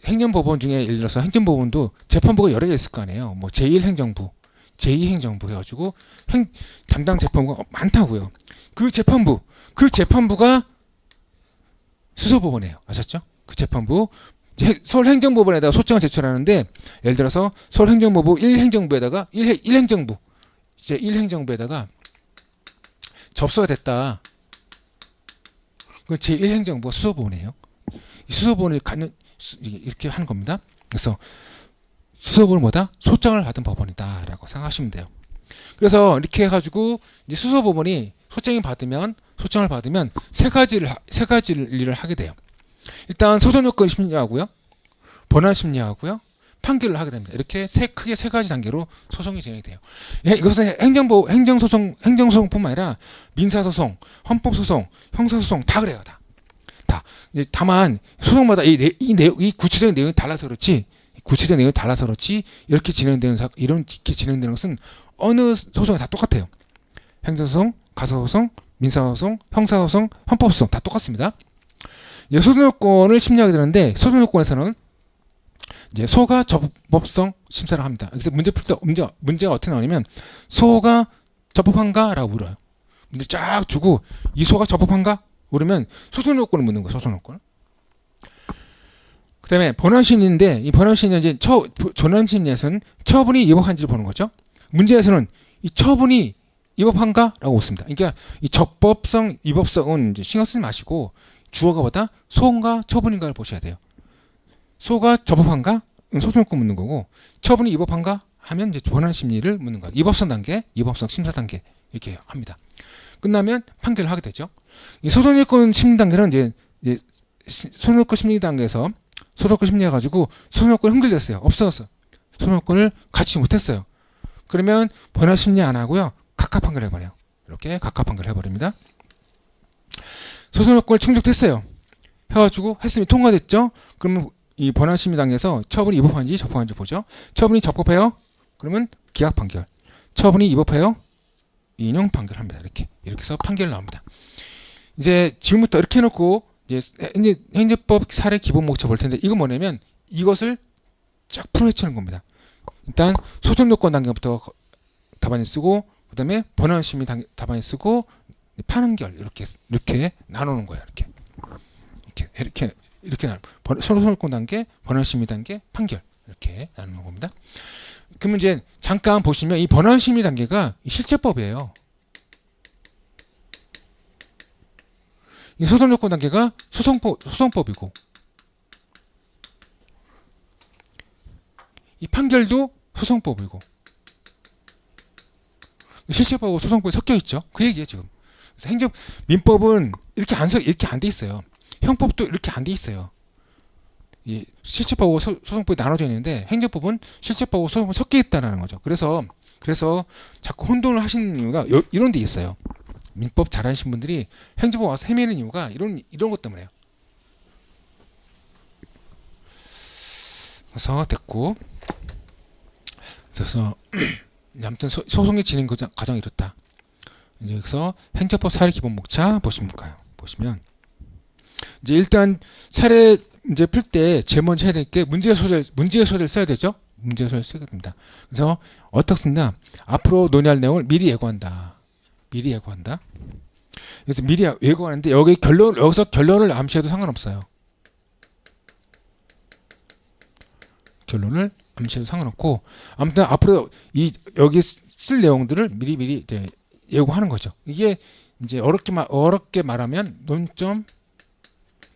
A: 행정법원 중에 예를 들어서 행정법원도 재판부가 여러 개 있을 거 아니에요. 뭐 제1행정부, 제2행정부 해가지고 담당 재판부가 많다고요. 그 재판부가 수소법원이에요. 아셨죠? 그 재판부 서울행정법원에다가 소장을 제출하는데 예를 들어서 서울행정법부 1행정부에다가 1행정부 이제 1행정부에다가 접수가 됐다. 그 제1행정부가 수소법원이에요. 이 수소법원을 이렇게 하는 겁니다. 그래서 수소법은 뭐다? 소장을 받은 법원이다라고 생각하시면 돼요. 그래서 이렇게 해가지고 이제 수소법원이 소장을 받으면 세 가지를 일을 하게 돼요. 일단 소송요건 심리하고요, 본안 심리하고요, 판결을 하게 됩니다. 이렇게 크게 세 가지 단계로 소송이 진행이 돼요. 이것은 행정소송뿐만 아니라 민사소송, 헌법소송, 형사소송 다 그래요. 다. 다만 소송마다 이 구체적인 내용이 달라서 그렇지 이렇게 진행되는 것은 어느 소송이 다 똑같아요. 행정소송, 가소소송, 민사소송, 형사소송, 헌법소송 다 똑같습니다. 소송요건을 심리하게 되는데 소송요건에서는 이제 소가 적법성 심사를 합니다. 그래서 문제 풀 때 문제가 어떻게 나오냐면 소가 적법한가라고 물어요. 문제 쫙 주고 이 소가 적법한가? 물으면 소송요건을 묻는 거예요. 소송요건. 그다음에 본안심리인데 이 본안심리는 이제 본안심리에서는 처분이 위법한지를 보는 거죠. 문제에서는 이 처분이 위법한가라고 묻습니다. 그러니까 이 적법성, 위법성은 이제 신경 쓰지 마시고 주어가 뭐다? 소인가 처분인가를 보셔야 돼요. 소가 적법한가? 소송요건 묻는 거고 처분이 위법한가? 하면 이제 본안심리를 묻는 거예요. 위법성 단계, 위법성 심사 단계 이렇게 합니다. 끝나면 판결을 하게 되죠. 이 소송요건 심리 단계는 이제 소송요건 심리 단계에서 소송요건 심리해가지고 소송요건 흥들렸어요. 없어졌어. 소송요건을 갖지 못했어요. 그러면 본안 심리 안 하고요. 각하 판결 해버려요. 이렇게 각하 판결 해버립니다. 소송요건을 충족했어요. 해가지고 했으면 통과됐죠. 그러면 이 본안 심리 단계에서 처분이 위법한지 적법한지 보죠. 처분이 적법해요. 그러면 기각 판결. 처분이 위법해요. 인용 판결합니다. 이렇게 해서 판결 나옵니다. 이제 지금부터 이렇게 해놓고 이제 행정법 사례 기본 목차 볼 텐데 이건 뭐냐면 이것을 쫙 풀어헤치는 겁니다. 일단 소송요건 단계부터 답안지 쓰고 그다음에 본안 심리 답안지 쓰고 판결 이렇게 나누는 거예요. 이렇게 소송요건 단계, 본안 심리 단계, 판결 이렇게 나누는 겁니다. 그러면 이제 잠깐 보시면 이 본안 심리 단계가 실제법이에요. 이 소송요건 단계가 소송법이고 이 판결도 소송법이고 실제법하고 소송법이 섞여 있죠. 그 얘기예요 지금. 그래서 민법은 이렇게 안 돼 있어요. 형법도 이렇게 안 돼 있어요. 이 실체법하고 소송법이 나눠져 있는데 행정법은 실체법하고 소송법이 섞여 있다는 거죠. 그래서 자꾸 혼돈을 하시는 이유가 이런 데 있어요. 민법 잘하시는 분들이 행정법 와서 헤매는 이유가 이런 것 때문에요. 그래서 됐고 그래서 아무튼 소송의 진행 과정이 이렇다. 이제 여기서 행정법 사례 기본 목차 보시면 이제 일단 사례 이제 풀 때 제일 먼저 해야 될 게 문제 소재를 써야 되죠. 문제 소재를 써야 됩니다. 그래서 어떻게 쓴다? 앞으로 논의할 내용을 미리 예고한다. 그래서 미리 예고하는데 여기서 결론을 암시해도 상관없어요. 결론을 암시해도 상관없고 아무튼 앞으로 이 여기 쓸 내용들을 미리 이제 예고하는 거죠. 이게 이제 어렵게 말하면 논점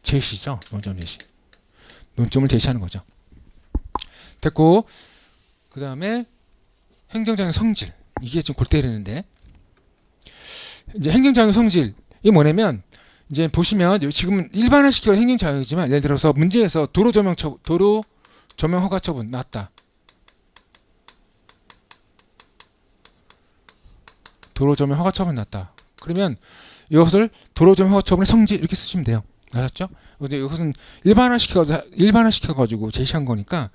A: 제시죠. 논점 제시. 논점을 제시하는 거죠. 됐고 그 다음에 행정장애 성질 이게 좀 골 때리는데 이제 행정장애 성질이 뭐냐면 이제 보시면 지금 일반화시켜 행정장애이지만 예를 들어서 문제에서 도로 조명 허가 처분 났다. 도로 조명 허가 처분 났다. 그러면 이것을 도로 조명 허가 처분의 성질 이렇게 쓰시면 돼요. 아셨죠? 근데 이것은 일반화시켜 가지고 제시한 거니까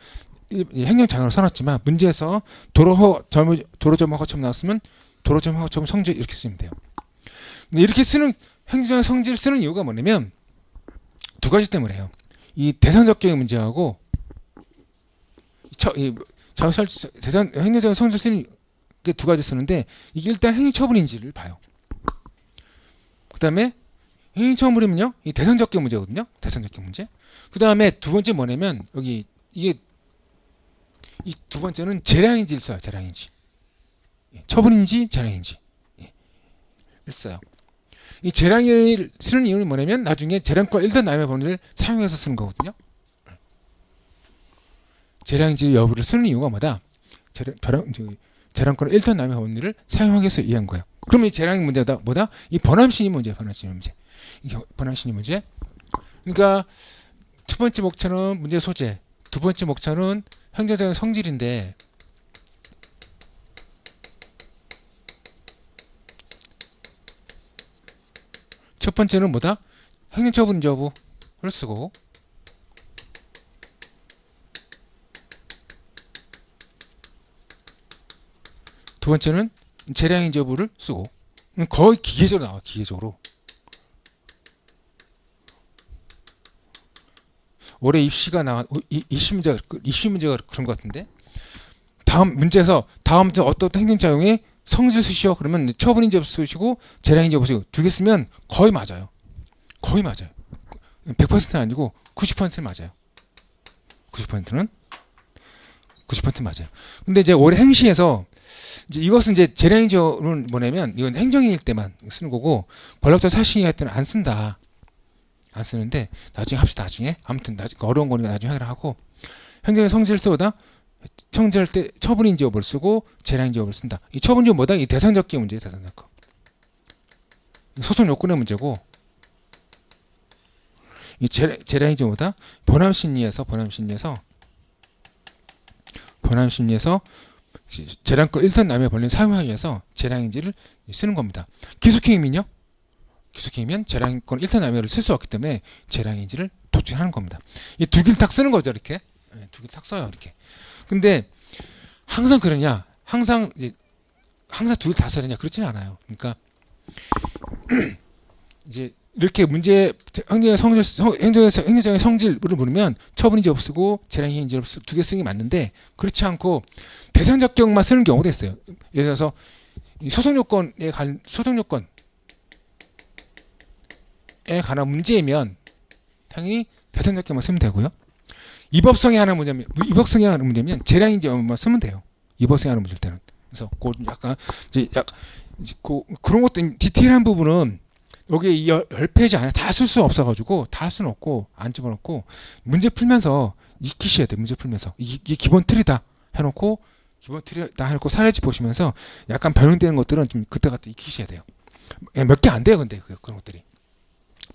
A: 행정장애로 써놨지만 문제에서 도로 조명 허가 처분 나왔으면 도로 조명 허가 처분 성질 이렇게 쓰면 돼요. 근데 이렇게 쓰는 행정장애 성질 쓰는 이유가 뭐냐면 두 가지 때문에 해요. 이 대상적 경우 문제하고 행정장애 성질 쓰는 게 두 가지 쓰는데 이게 일단 행위처분인지를 봐요. 그 다음에 행위처분이면요 이 대상적 경우 문제거든요. 대상적 경우 문제. 그 다음에 두 번째 뭐냐면 여기 이게 이 두 번째는 재량인지를 써요. 재량인지. 처분인지 재량인지. 써요. 이 재량을 쓰는 이유는 뭐냐면 나중에 재량권 1등 남의 법리를 사용해서 쓰는 거거든요. 재량인지 여부를 쓰는 이유가 뭐다? 재량권 1등 남의 법리를 사용하기 위해서 이해한 거예요. 그럼 이 재량의 문제다 뭐다? 이 번함신이 문제, 번함신이 문제. 이 번함신이 문제. 그러니까 첫 번째 목차는 문제 소재, 두 번째 목차는 행정장애 성질인데 첫 번째는 뭐다? 행정처분 여부를 쓰고 두 번째는 재량인지 여부를 쓰고 거의 기계적으로 나와. 기계적으로. 올해 입시가 나온 입시 문제가 그런 것 같은데 다음 문제에서 어떤 행정자용에 성질 쓰시오 그러면 처분인지 여부 쓰시고 재량인지 여부 쓰시고 두 개 쓰면 거의 맞아요. 거의 맞아요. 100%는 아니고 90%는 맞아요. 90%는 맞아요. 근데 이제 올해 행시에서 이제 이것은 이제 재량인지 여부는 뭐냐면 이건 행정일 때만 쓰는 거고 권력적 사실이 할 때는 안 쓴다. 안 쓰는데 나중에 합시다. 나중에 아무튼 어려운 거니까 나중에 해결하고 행정의 성질을 쓰다 성질할 때 처분인지 여부를 쓰고 재량인지 여부를 쓴다. 이 처분인지 뭐다? 이 대상적 기의 문제예요. 대상적 거. 소송 요건의 문제고 이 재량인지 뭐다? 번함심리에서 재량권 1선 남의 권리를 사용하기 위해서 재량인지를 쓰는 겁니다. 기속행위면요? 기속행위면 재량권 1선 남의를 쓸 수 없기 때문에 재량인지를 도출하는 겁니다. 이 두 개를 딱 쓰는 거죠. 이렇게 두 개를 딱 써요. 이렇게. 근데 항상 그러냐? 항상 두 개 다 써야 되냐? 그렇지는 않아요. 그러니까 이제 이렇게 문제 행정의 성질을 물으면 처분인지 여부 쓰고 재량인지 여부 두 개 쓰는 게 맞는데 그렇지 않고 대상적 경우만 쓰는 경우도 있어요. 예를 들어서 소송 요건에 관한 문제이면 당연히 대상적 경우만 쓰면 되고요. 위법성에 하는 문제면 재량인지 여부만 쓰면 돼요. 위법성에 하는 문제일 때는. 그래서 약간 그런 것도 디테일한 부분은 여기 이 10페이지 안에 다 쓸 수 없어가지고 다 할 수는 없고 안 집어넣고 문제 풀면서 익히셔야 돼요. 문제 풀면서 이게 기본 틀이다 해놓고 사례집 보시면서 약간 변형되는 것들은 좀 그때그때 익히셔야 돼요. 몇 개 안 돼요. 근데 그런 것들이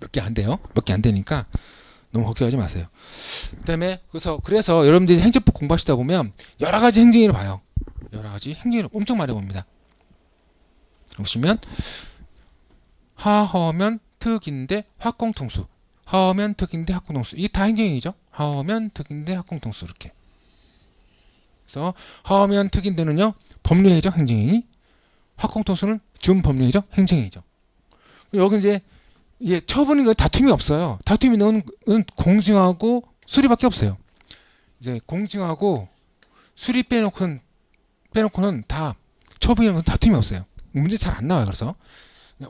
A: 몇 개 안 돼요. 몇 개 안 되니까 너무 걱정하지 마세요. 그다음에 그래서 여러분들이 행정법 공부하시다 보면 여러 가지 행정위를 봐요. 여러 가지 행정위를 엄청 많이 봅니다. 보시면 하허면 특인대 합공통수, 하허면 특인대 합공통수 이게 다 행정위죠. 하허면 특인대 합공통수 이렇게. 그래서 하허면 특인대는요 법률회의죠. 행정위. 합공통수는 준법률회의죠. 행정위죠. 여기 이제 이게 처분인 거 다툼이 없어요. 다툼이 있는 건 공증하고 수리밖에 없어요. 이제 공증하고 수리 빼놓고는 다 처분이라는 건 다툼이 없어요. 문제 잘 안 나와요. 그래서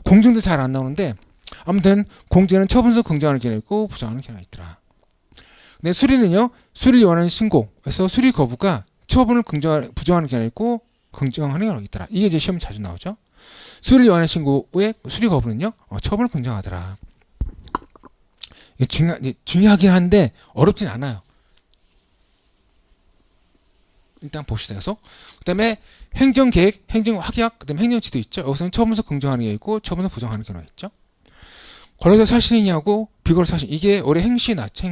A: 공증도 잘 안 나오는데 아무튼 공증에는 처분서 긍정하는 기능이 있고 부정하는 기능이 있더라. 근데 수리는요. 수리를 요하는 신고에서 수리 거부가 처분을 부정하는 경우가 있고 긍정하는 경우가 있더라. 이게 이제 시험에 자주 나오죠. 수리를 요하는 신고의 수리 거부는요. 처분을 긍정하더라. 이게 중요하긴 한데 어렵진 않아요. 일단 봅시다. 그래서 그다음에 행정계획, 행정확약, 그다음에 행정지도 있죠. 여기서는 처분서 긍정하는 게 있고 처분서 부정하는 경우가 있죠. 권력적 사실이냐고 비거적 사실. 이게 올해 행시에 나왔죠.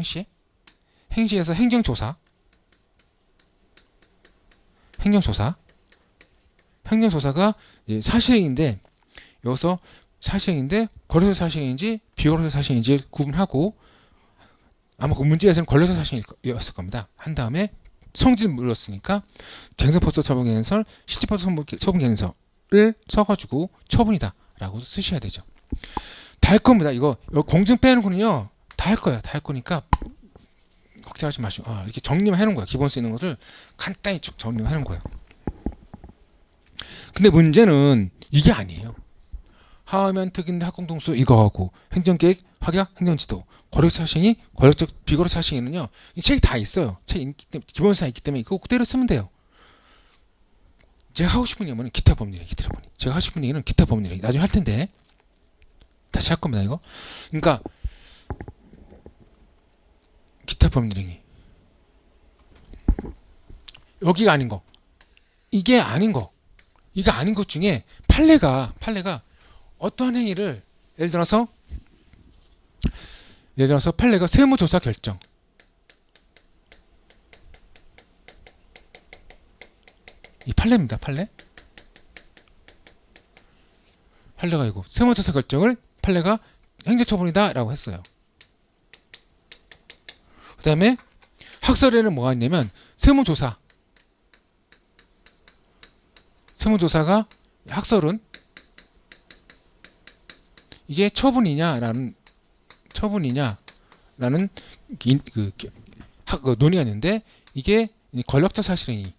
A: 행시에서 행정조사가 사실인데 여기서 사실인데 권력적 사실인지 비권력적 사실인지 구분하고 아마 그 문제에서는 권력적 사실이었을 겁니다. 한 다음에 성질 물었으니까 쟁서포스 처분 개념설, 실질포스 처분 개념설을 써가지고 처분이다라고 쓰셔야 되죠. 다 할 겁니다. 이거 공증 빼는 거는요 다 할 거예요. 다 할 거니까 걱정하지 마시고 이렇게 정리만 해놓은 거예요. 기본 쓰이는 것을 간단히 쭉 정리만 해놓은 거예요. 근데 문제는 이게 아니에요. 하면 특인데 학공동수 이거하고 행정계획, 확약, 행정지도, 권력적 사실이 권력적 비권력 사실이는요. 이 책이 다 있어요. 책 기본사 있기 때문에 이거 그대로 쓰면 돼요. 제가 하고 싶은 얘기는 기타 법률이에요. 제가 하고 싶은 얘기는 기타 법률이에요. 나중에 할 텐데 다시 할 겁니다. 이거. 그러니까 기타 법률행위. 여기가 아닌 거. 이게 아닌 거. 이거 아닌 것 중에 판례가 어떠한 행위를 예를 들어서 판례가 세무조사 결정. 이 판례입니다. 판례가 이거 세무조사 결정을 판례가 행정처분이다라고 했어요. 그 다음에 학설에는 뭐가 있냐면 세무조사가 학설은 이게 처분이냐라는 논의가 있는데 이게 권력적 사실행위.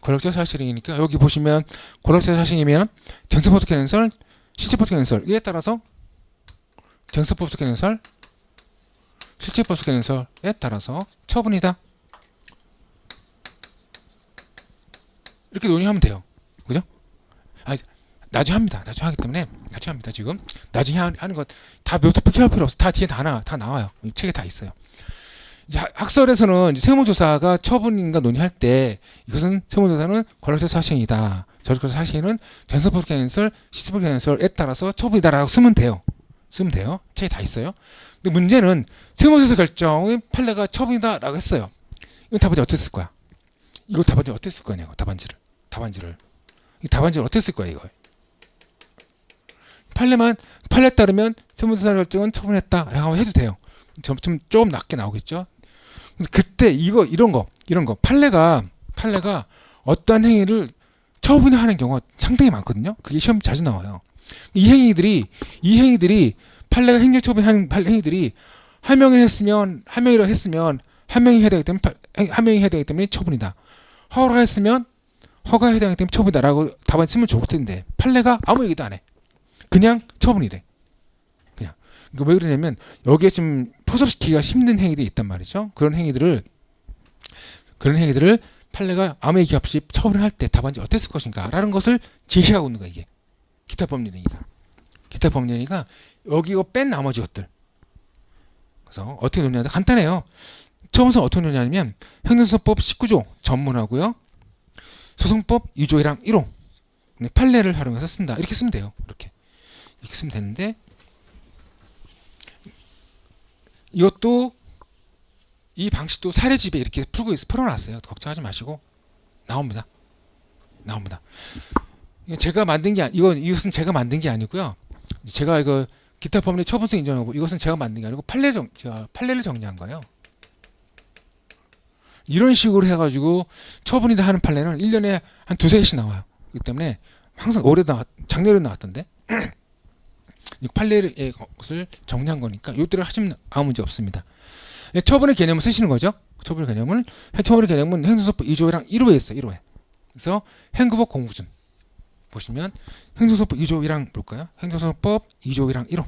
A: 권력적 사실행위니까 여기 보시면 권력적 사실행위면 쟁서법적 개념설, 실질법적 개념설 이에 따라서 쟁서법적 개념설, 실질법적 개념설에 따라서 처분이다. 이렇게 논의하면 돼요. 그죠? 나중에 합니다. 나중에 하기 때문에 나중에 합니다. 지금 나중에 하는 것 다 묘토표 필요 없어. 다 뒤에 다 나와요. 책에 다 있어요. 이제 학설에서는 이제 세무조사가 처분인가 논의할 때 이것은 세무조사는 권력적 사실이다. 저렇게 사실은 쟁서법적 개념설, 실질법적 개념설에 따라서 처분이다라고 쓰면 돼요. 책에 다 있어요. 근데 문제는 세무조사 결정의 판례가 처분이다라고 했어요. 이건 답안지 어떻게 쓸 거야? 이거 답안지 어떻게 쓸 거냐고. 답안지를 어떻게 쓸 거야 이거. 판례에 따르면 세무조사 결정은 처분했다라고 해도 돼요. 좀 낮게 나오겠죠. 그때 이런 거 판례가 어떠한 행위를 처분하는 경우가 상당히 많거든요. 그게 시험 자주 나와요. 이 행위들이 판례가 행정처분하는 행위들이 한 명이라 했으면 한 명이 해야 되기 때문에 처분이다. 허가가 했으면 허가에 해당하기 때문에 처분이다라고 답안 쓰면 좋을 텐데 판례가 아무 얘기도 안 해. 그냥 처분이래. 그냥. 왜 그러냐면 여기에 좀 포섭시키기가 힘든 행위들이 있단 말이죠. 그런 행위들을 판례가 아무 얘기 없이 처분을 할 때 답안지 어떻게 쓸 것인가 라는 것을 제시하고 있는 거야. 이게 기타 법률행위가 여기가 뺀 나머지 것들. 그래서 어떻게 논의하냐 간단해요. 처음부터 어떻게 논의하냐면 행정소송법 19조 전문하고요. 소송법 2조 1항 1호 판례를 활용해서 쓴다. 이렇게 쓰면 돼요. 이렇게 쓰면 되는데 이것도 이 방식도 사례집에 이렇게 풀어놨어요. 걱정하지 마시고 나옵니다. 제가 만든 게 이것은 제가 만든 게 아니고요. 제가 이거 기타 법률 처분성 인정하고 이것은 제가 만든 게 아니고 제가 판례를 정리한 거예요. 이런 식으로 해가지고 처분이다 하는 판례는 1년에 한 두세 개씩 나와요. 그렇기 때문에 항상 작년에 나왔던데 이 판례의 것을 정리한 거니까 이것들을 하시면 아무 문제 없습니다. 처분의 개념을 쓰시는 거죠. 처분의 개념은 행정소송법 2조 1항 1호에 있어요. 1호에. 그래서 행구법 공부준 보시면 행정소송법 2조 1항 볼까요? 행정소송법 2조 1항 1호.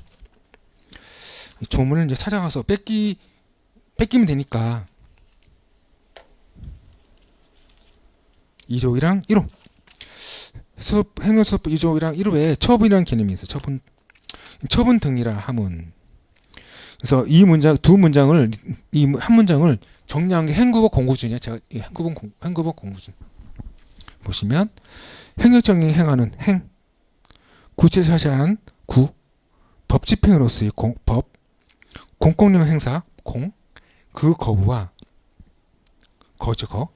A: 이 조문을 이제 찾아가서 뺏기면 되니까 2조 1항 1호 행정소송법 2조 1항 1호에 처분이라는 개념이 있어요. 처분 등이라 하문. 그래서 이 문장 두 문장을 이 한 문장을 정리한 게 행구법 공구준이에요. 제가 이 행구법 공구준 보시면 행정청이 행하는 행, 구체사실하는 구, 법집행으로서의 법, 공권력 행사 공, 그 거부와 거와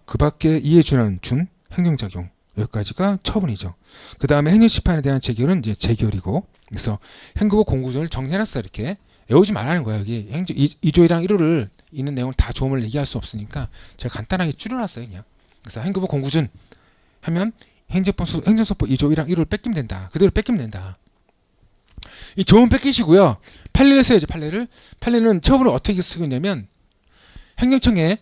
A: 그 밖에 이해 준하는 준, 행정작용 여기까지가 처분이죠. 그 다음에 행정심판에 대한 재결은 이제 재결이고, 그래서 행구법 공구준을 정리해놨어. 이렇게 외우지 말라는 거야. 여기 2조 1항 1호를 있는 내용을 다 조문을 얘기할 수 없으니까 제가 간단하게 줄여놨어요. 그냥. 그래서 행구법 공구준 하면 행정소법 2조 1항 1호를 뺏기면 된다. 그대로 뺏기면 된다. 이 조문 뺏기시고요. 판례를 써야죠. 판례는 처분을 어떻게 쓰고 있냐면 행정청의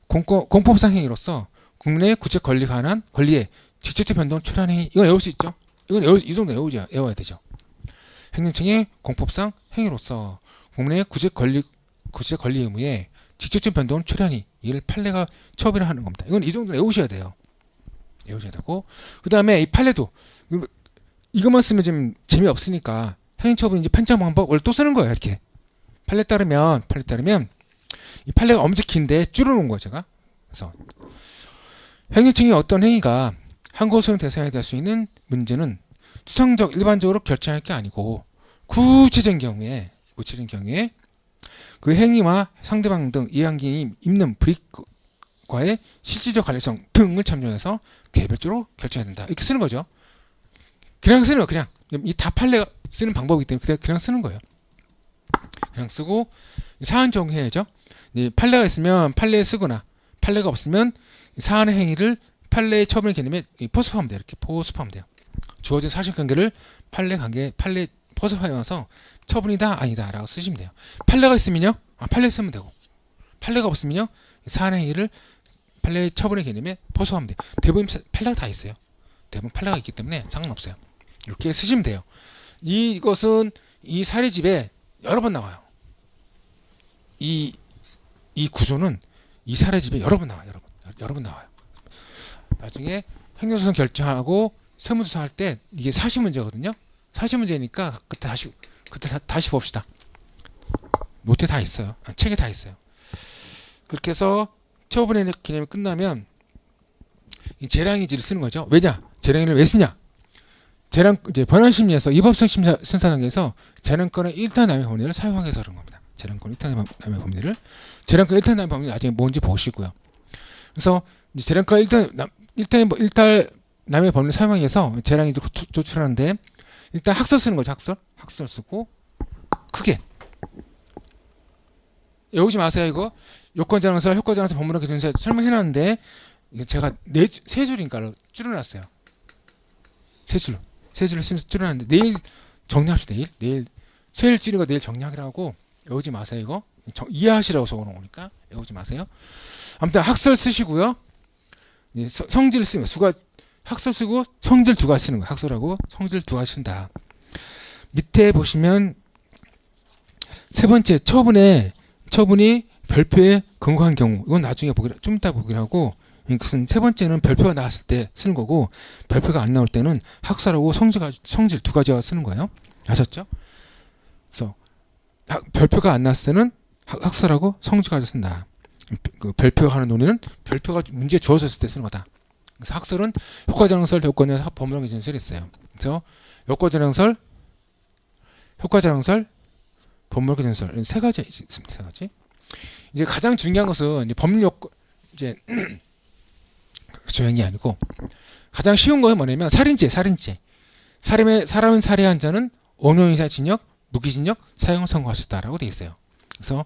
A: 공법상 행위로서 국민의 구체 권리에 관한 권리의 직접적 변동 초래한 행위. 이건 외울 수 있죠. 이 정도 외워야 되죠. 행정청의 공법상 행위로서 국민의 구체 권리 의무에 직접적 변동을 초래한 행위. 이를 판례가 처벌을 하는 겁니다. 이건 이 정도 외우셔야 돼요. 외우셔야 되고, 그 다음에 이 판례도 이것만 쓰면 좀 재미없으니까 행정처분 이제 편찬 방법을 또 쓰는 거예요. 이렇게 판례 따르면 이 판례가 엄청 긴데 줄여놓은 거예요. 제가. 그래서 행정청이 어떤 행위가 항고 소용 대상이 될 수 있는 문제는 추상적 일반적으로 결정할 게 아니고 구체적인 경우에 그 행위와 상대방 등 이해관계인이 있는 불이익과의 실질적 관련성 등을 참조해서 개별적으로 결정해야 된다. 이렇게 쓰는 거죠. 그냥 쓰는 거. 그냥 이 다 판례가 쓰는 방법이기 때문에 그냥 쓰는 거예요. 그냥 쓰고 사안 적용해야죠. 판례가 있으면 판례에 쓰거나 판례가 없으면 사안의 행위를 판례의 처분 개념에 포섭하면 돼요. 이렇게 포섭하면 돼요. 주어진 사실관계를 판례 포섭하면서 처분이다 아니다라고 쓰시면 돼요. 판례가 있으면요, 판례 쓰면 되고, 판례가 없으면요, 사안의 행위를 판례의 처분의 개념에 포섭하면 돼요. 대부분 판례가 다 있어요. 대부분 판례가 있기 때문에 상관없어요. 이렇게 쓰시면 돼요. 이것은 이 사례집에 여러 번 나와요. 이 구조는 이 사례집에 여러 번 나와요. 여러 번 나와요. 나중에 행정소송 결정하고 세무조사 할 때 이게 사시 문제거든요. 사시 문제니까 그때 다시 봅시다. 노트에 다 있어요. 책에 다 있어요. 그렇게 해서 처분의 개념이 끝나면 이 재량의지를 쓰는 거죠. 왜냐? 재량의를 왜 쓰냐? 이제 변환심리에서 입법성 심사 단계에서 재량권의 1타 남용 법리를 사용하기 위해서 그런 겁니다. 재량권 1타 남용 법리를. 재량권 1타 남용 법리 나중에 뭔지 보시고요. 그래서 이제 재량권 1타 남용 법리를 사용하기 위해서 재량의지 도출하는데 일단 학설 쓰는 거죠. 학설 쓰고 크게 외우지 마세요. 이거 요건자랑설, 효과자랑설, 법문화 기준서 설명해놨는데 제가 세 줄인가로 줄여놨어요. 세 줄을 줄여놨는데 내일 정리합시다. 내일 수요일 줄이고 내일 정리하기라고 외우지 마세요. 이거 이해하시라고 적어놓은 거니까 외우지 마세요. 아무튼 학설 쓰시고요. 성질 쓰는 거 학설 쓰고 성질 두 가지 쓰는 거. 학설하고 성질 두 가지 쓴다. 밑에 보시면 세 번째 처분이 별표에 근거한 경우, 이건 나중에 좀 이따 보기로 하고, 이것은 세 번째는 별표가 나왔을 때 쓰는 거고, 별표가 안 나올 때는 학설하고 성질 두 가지가 쓰는 거예요. 아셨죠? 그래서 별표가 안 나왔을 때는 학설하고 성질 가지고 쓴다. 그 별표가 하는 논리는 별표가 문제에 주어졌을 때 쓰는 거다. 그래서 학설은 효과자랑설, 요건자랑설, 법문화 기준설이 있어요. 그래서 효과자랑설, 법문화 기준설 세 가지 있습니다. 세 가지. 이제 가장 중요한 것은 이제 법률 이제 조용히 아니고 가장 쉬운 거는 뭐냐면 살인죄. 사람을 살해한 자는 5년 이상 징역, 무기징역, 사형을 선고할 수 있다라고 되어 있어요. 그래서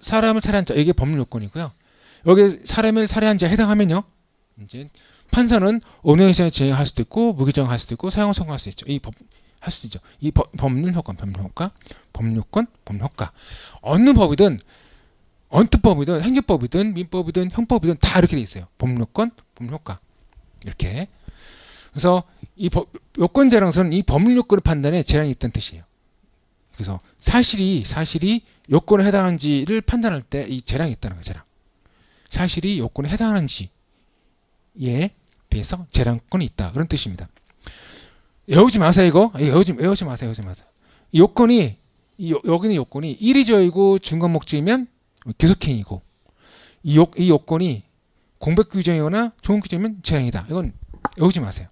A: 사람을 살해한 자 이게 법률 요건이고요. 여기 사람을 살해한 자에 해당하면요, 이제 판사는 5년 이상의 징역할 수도 있고 무기징역할 수도 있고 사형을 선고할 수 있죠. 할 수 있죠. 이 법률 효과. 어느 법이든 언뜻법이든 행정법이든 민법이든 형법이든 다 이렇게 돼 있어요. 법률권, 법률효과 이렇게. 그래서 이 요건재량서는 이 법률요건을 판단에 재량이 있다는 뜻이에요. 그래서 사실이 요건에 해당하는지를 판단할 때 이 재량이 있다는 거예요. 재량. 사실이 요건에 해당하는지에 비해서 재량권이 있다. 그런 뜻입니다. 외우지 마세요, 이거. 외우지 마세요. 이 요건이 여기는 요건이 1위조이고 중간 목적이면 계속행위고 이 요건이 공백 규정이거나 종합 규정이면 재량이다. 이건 외우지 마세요.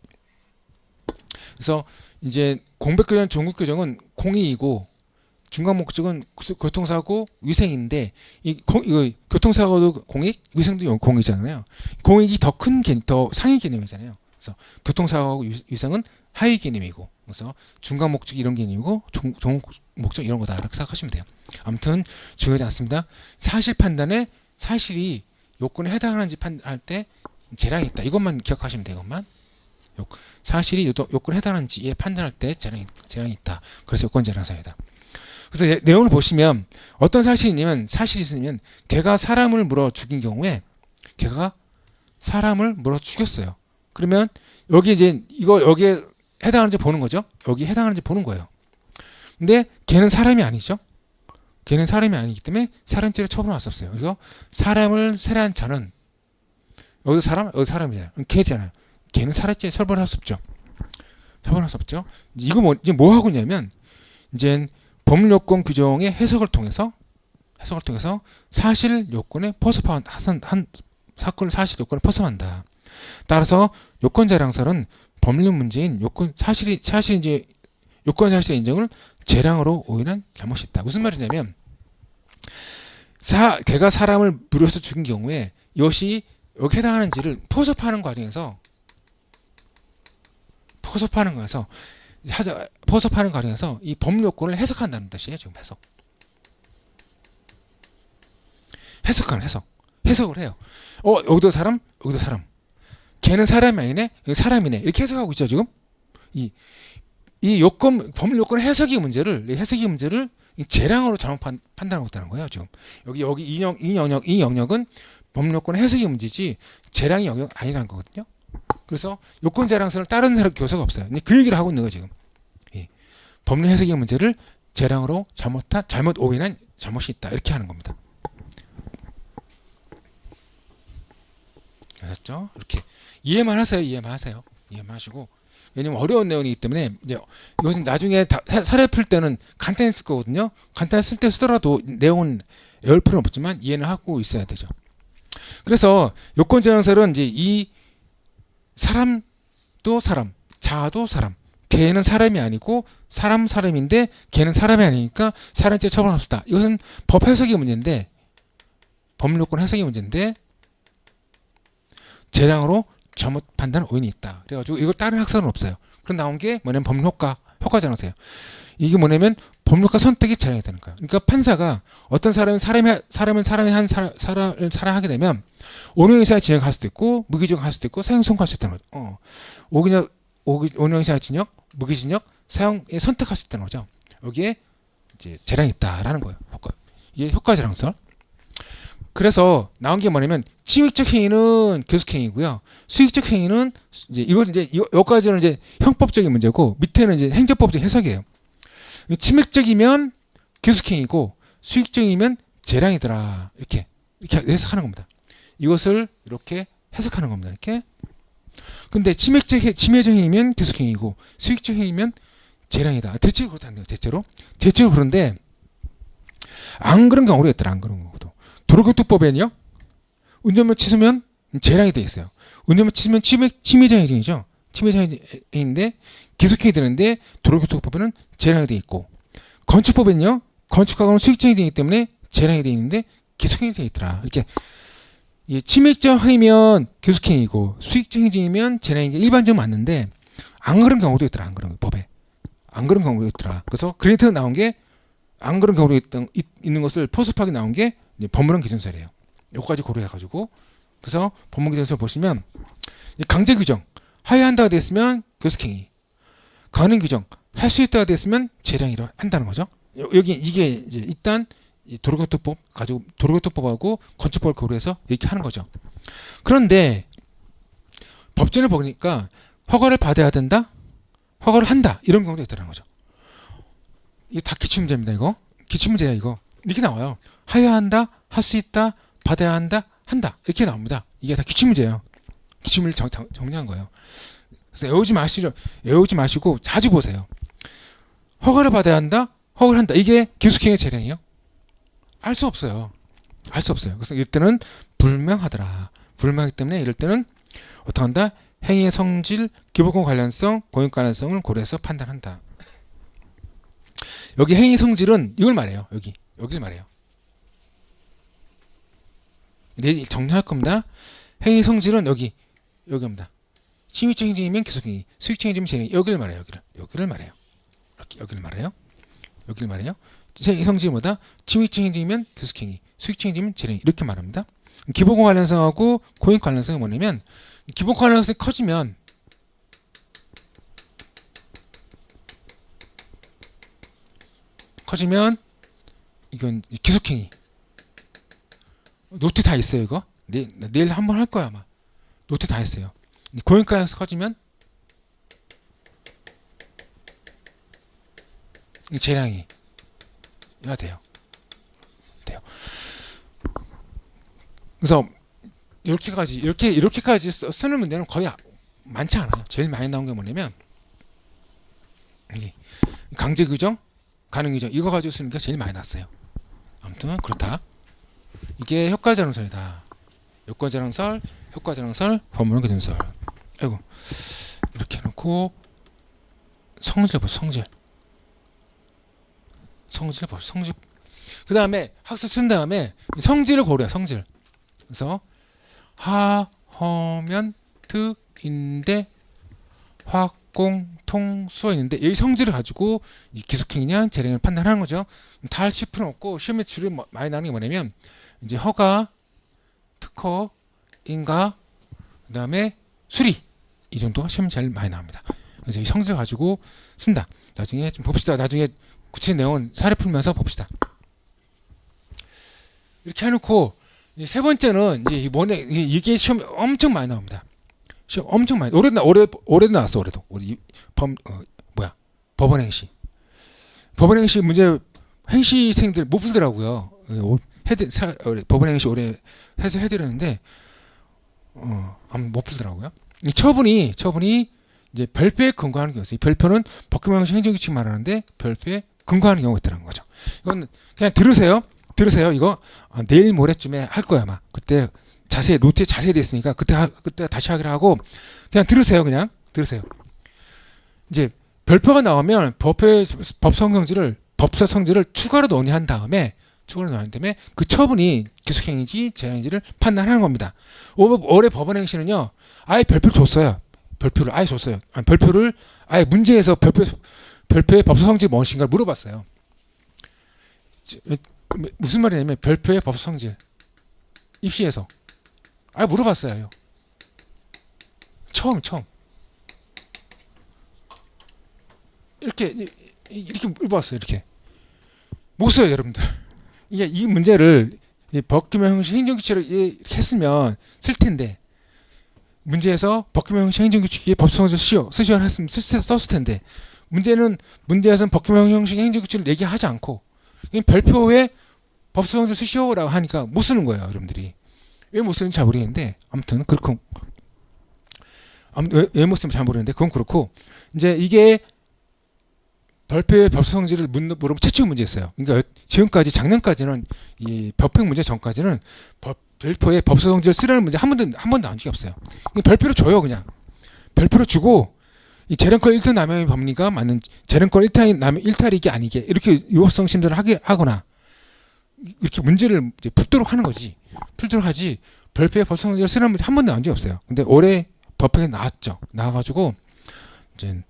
A: 그래서 이제 공백 규정, 종합 규정은 공이이고 중간 목적은 교통사고, 위생인데 이거 교통사고도 공익, 위생도 공익이잖아요. 공익이 더 상위 개념이잖아요. 그래서 교통사고하고 위생은 하위 개념이고, 그래서 중간 목적 이런 개념이고 종 목적 이런 거다 이렇게 생각하시면 돼요. 아무튼 중요하지 않습니다. 사실 판단에 사실이 요건에 해당하는지 판단할 때 재량이 있다. 이것만 기억하시면 돼요. 이것만. 사실이 요건에 해당하는지에 판단할 때 재량이 있다. 그래서 요건 재량사이다. 그래서 내용을 보시면 어떤 사실이 있으면 걔가 사람을 물어 죽인 경우에 걔가 사람을 물어 죽였어요. 그러면 여기 이제 여기에 해당하는지 보는 거죠. 여기 해당하는지 보는 거예요. 근데 걔는 사람이 아니죠. 걔는 사람이 아니기 때문에 살인죄를 처벌할 수 없어요. 그래서 사람을 살해한 자는 여기도 사람이잖아요. 걔잖아요. 걔는 살인죄 처벌할 수 없죠. 처벌할 수 없죠. 이제 뭐 하고 있냐면 이제 법률요건 규정의 해석을 통해서 사실 요건에 사건을 사실 요건에 포섭한다. 따라서 요건 재량설은 법률 문제인 사실 이제 요건 사실의 인정을 재량으로 오인한 잘못이 있다. 무슨 말이냐면 걔가 사람을 물어서 죽인 경우에 이것이 여기 해당하는지를 포섭하는 과정에서 이 법률 요건을 해석한다는 뜻이에요. 지금 해석을 해요. 여기도 사람, 여기도 사람. 걔는 사람이 아니네, 여기 사람이네. 이렇게 해석하고 있죠, 지금. 이 법률 요건 해석의 문제를 재량으로 잘못 판단하고 있다는 거예요, 지금. 여기 이 영역은 법률 요건 해석의 문제지 재량의 영역 아니라는 거거든요. 그래서 요건 재량설을 다른 교사가 없어요. 그 얘기를 하고 있는 거예요, 지금. 법률 해석의 문제를 재량으로 잘못 오인한 잘못이 있다. 이렇게 하는 겁니다. 아셨죠? 이렇게 이해만 하세요. 이해하시고, 왜냐면 어려운 내용이기 때문에 이제 이것은 나중에 사례 풀 때는 간단히 쓸 거거든요. 간단히 쓸 때 쓰더라도 내용은 외울 필요는 없지만 이해는 하고 있어야 되죠. 그래서 요건 재량설은 이제 이 사람도 사람, 자도 사람. 걔는 사람이 아니고 사람인데 걔는 사람이 아니니까 살인죄 처벌할 수 없다. 이것은 법 해석의 문제인데, 법률요건 해석의 문제인데 재량으로 잘못 판단 오인이 있다. 그래가지고 이걸 다른 학설은 없어요. 그럼 나온 게 뭐냐면 법률효과 재량서예요. 이게 뭐냐면 법률효과 선택이 재량이 되는 거예요. 그러니까 판사가 어떤 사람이 사람을 한 사람을 살해하게 되면 5년 이상의 징역할 수도 있고 무기징역할 수도 있고 사형 선고할 수 있다는 거죠. 5년 이상의 징역, 무기징역, 사형에 선택할 수 있다는 거죠. 여기에 이제 재량이 있다라는 거예요. 이게 효과 재량설. 그래서 나온 게 뭐냐면 침익적 행위는 교속행위고요. 수익적 행위는 여기까지는 이제 형법적인 문제고 밑에는 이제 행정법적 해석이에요. 침익적이면 교속행위고 수익적이면 재량이더라. 이렇게 해석하는 겁니다. 이것을 이렇게 해석하는 겁니다. 이렇게. 근데 침해적 행위면 교속행위고 수익적 행위면 재량이다. 대체로 그렇다는 거예요. 대체로 그런데 안 그런 경우도 있더라. 안 그런 경우도. 도로교통법에는요, 운전면 취소면 재량이 되어 있어요. 운전면 취소면 침해적 행위죠. 침해적 행위인데 기속행위 되는데 도로교통법에는 재량이 되어 있고, 건축법에는요, 건축하고는 수익적 행위 되기 때문에 재량이 되어 있는데 기속행위 되어 있더라. 이렇게 침해적 행위면 교속행위고 수익적 행위면 재량인 게 일반적으로 맞는데 안 그런 경우도 있더라. 안 그런 법에 안 그런 경우도 있더라. 그래서 그린트 나온 게 안 그런 경우도 있는 것을 포섭하게 나온 게 법무령 기준설이에요. 여기까지 고려해가지고, 그래서 법무령 기준설 보시면 강제 규정 하회한다가 됐으면 교속행위, 가능 규정 할 수 있다가 됐으면 재량이라 한다는 거죠. 여기 이게 이제 일단 도로교통법 가지고 도로교통법하고 건축법을 고려해서 이렇게 하는 거죠. 그런데 법전을 보니까 허가를 받아야 된다, 허가를 한다 이런 경우도 있다는 거죠. 이거 다 기출문제입니다. 이거 기출문제야. 이거 이렇게 나와요. 해야 한다, 할 수 있다, 받아야 한다, 한다 이렇게 나옵니다. 이게 다 기출문제예요. 기출문제 정리한 거예요. 그래서 외우지 마시고 자주 보세요. 허가를 받아야 한다, 허가를 한다. 이게 기숙행위 재량이에요? 알 수 없어요. 알 수 없어요. 그래서 이럴 때는 불명하더라. 불명하기 때문에 이럴 때는 어떻게 한다? 행위의 성질, 기본권 관련성, 고용 관련성을 고려해서 판단한다. 여기 행위 성질은 이걸 말해요. 여기를 말해요. 내일 정리할 겁니다. 행위 성질은 여기입니다. 침입적 행정이면 계속행위, 수익적 행정이면 재행위. 여기를 말해요. 여기를 말해요. 여기를 말해요. 여기를 말해요. 행위 성질이 뭐다? 침입적 행정이면 계속행위, 수익적 행정이면 재행위. 이렇게 말합니다. 기본권 관련성하고 고용 관련성이 뭐냐면 기본권 관련성이 커지면 이건 기속행위. 노트 다 있어요. 이거 내일 한번 할 거야 아마. 노트 다 있어요. 고용가에서 커지면 재량이 돼요. 그래서 이렇게까지 쓰는 문제는 거의 많지 않아요. 제일 많이 나온 게 뭐냐면 강제 규정, 가능 규정 이거 가지고 쓰는 게 제일 많이 났어요. 아무튼 그렇다. 이게 효과자랑설이다. 요과자랑설, 효과자랑설, 법문을 기준설. 아이고 이렇게 해놓고 성질 봐. 성질. 그 다음에 학습 쓴 다음에 성질을 고려해. 성질. 그래서 하, 허면, 특, 인대, 화공, 통, 수어 있는데 이 성질을 가지고 기속행위냐 재량을 판단하는 거죠. 다 할 필요는 없고 시험에 주로 많이 나오는 게 뭐냐면 이제 허가, 특허, 인가, 그 다음에 수리 이 정도가 시험 제일 많이 나옵니다. 그래서 이 성질 가지고 쓴다. 나중에 좀 봅시다. 나중에 구체적인 내용은 사례 풀면서 봅시다. 이렇게 해놓고 세 번째는 이제 이게 시험 엄청 많이 나옵니다. 시험 엄청 많이. 올해도 나왔어. 우리 법원행시. 법원행시 문제 행시생들 못 풀더라고요. 법원행시 올해 해서 해드렸는데 아마 못 풀더라고요. 이 처분이 이제 별표에 근거하는 경우가 있어요. 이 별표는 법규명시 행정규칙 말하는데 별표에 근거하는 경우가 있다는 거죠. 이건 그냥 들으세요. 이거 내일 모레쯤에 할 거야 아마. 그때 노트에 자세히 돼 있으니까 그때 다시 하기로 하고 그냥 들으세요. 이제 별표가 나오면 법사 성질을 추가로 논의한 다음에 그 처분이 기속행위인지 재량인지를 판단하는 겁니다. 올해 법원행시는요 아예 별표를 줬어요. 별표를 아예 문제에서 별표의 법사 성질이 무엇인가를 물어봤어요. 무슨 말이냐면 별표의 법사 성질 입시에서 아예 물어봤어요. 처음 이렇게 물어봤어요. 이렇게 못 써요, 여러분들. 이게 이 문제를 법규명 형식 행정규칙으로 이렇게 했으면 쓸 텐데 문제에서 법규명 형식 행정규칙에 법성질 쓰시오 했으면 썼을 텐데 문제에서는 법규명 형식 행정규칙을 얘기하지 않고 별표에 법성질 쓰시오라고 하니까 못 쓰는 거예요, 여러분들이. 왜 못 쓰는지 잘 모르겠는데 아무튼 그렇고 왜 못 쓰는지 잘 모르겠는데 그건 그렇고 이제 이게 별표의 법성질을 물어보면 최초 문제였어요. 그러니까 지금까지 작년까지는 이 법행 문제 전까지는 별표의 법성질을 쓰라는 문제 한 번도 나온 적이 없어요. 별표를 줘요, 그냥. 별표를 주고 이 재량권 1타 남용의 법리가 맞는 재량권 1탈이게 아니게 이렇게 유법성 심사를 하거나 이렇게 문제를 이제 풀도록 하는 거지. 풀도록 하지. 별표의 법성질을 쓰라는 문제 한 번도 나온 적이 없어요. 근데 올해 법행에 나왔죠. 나와가지고 이제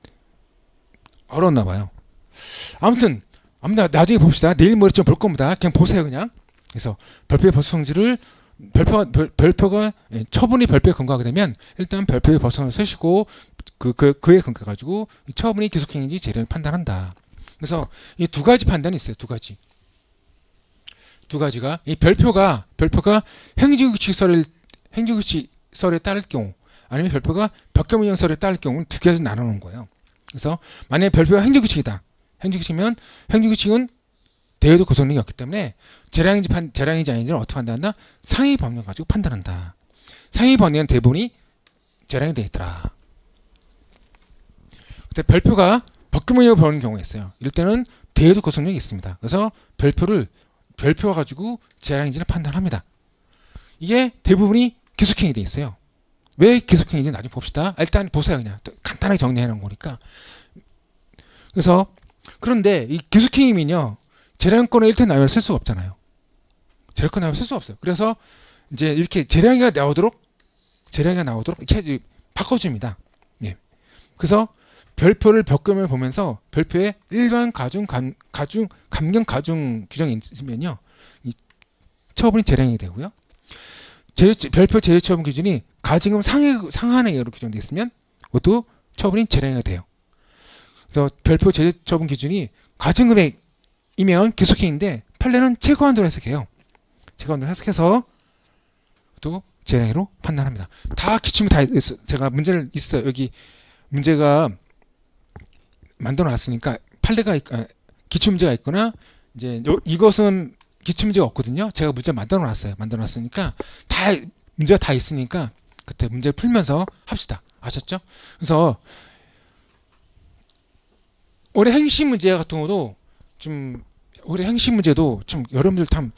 A: 어려웠나 봐요. 아무튼 나중에 봅시다. 내일 모레쯤 볼 겁니다. 그냥 보세요, 그냥. 그래서 별표의 법성질을 별표가 처분이 별표에 근거하게 되면 일단 별표의 법성을 쓰시고 그에 근거 가지고 처분이 기속행위인지 재량을 판단한다. 그래서 이 두 가지 판단이 있어요. 두 가지가 이 별표가 행정규칙설에 따를 경우 아니면 별표가 법규명령설에 따를 경우는 두 개에서 나눠놓은 거예요. 그래서 만약에 별표가 행정규칙이다. 행정규칙이면 행정규칙은 대외적 구속력이 없기 때문에 재량인지 아닌지를 어떻게 판단한다? 상위 법령 가지고 판단한다. 상위 법령은 대부분이 재량이 되어 있더라. 근데 별표가 법규문으로 보는 경우가 있어요. 이럴 때는 대외적 구속력이 있습니다. 그래서 별표 가지고 재량인지를 판단합니다. 이게 대부분이 기속행위 되어 있어요. 왜 기속행위인지 나중에 봅시다. 일단 보세요. 그냥 간단하게 정리해 놓은 거니까. 그래서 그런데 이 기속행위는요, 재량권의 일대 나열을 쓸 수가 없잖아요. 재량권 나열을 쓸 수가 없어요. 그래서 이제 이렇게 재량이가 나오도록 이렇게 바꿔줍니다. 예. 그래서 별표를 벽금을 보면서 별표에 일반 감경 가중 규정이 있으면요, 이 처분이 재량이 되고요. 별표 제외 처분 기준이 가징금 상한액으로 규정되어 있으면 그것도 처분이 재량이 돼요. 그래서 별표 제외 처분 기준이 가징금액이면 기속행위인데 판례는 최고한도로 해석해요. 최고한도로 해석해서 또 재량으로 판단합니다. 다 기출이 다 있어요. 제가 문제를 있어요. 여기 문제가 만들어 놨으니까 판례가 기출 문제가 있거나 이제 이것은 기출 문제가 없거든요. 제가 문제 만들어 놨으니까 다 문제가 다 있으니까 그때 문제 풀면서 합시다. 아셨죠? 그래서 올해 행시 문제 같은 것도 좀 올해 행시 문제도 좀 여러분들 잘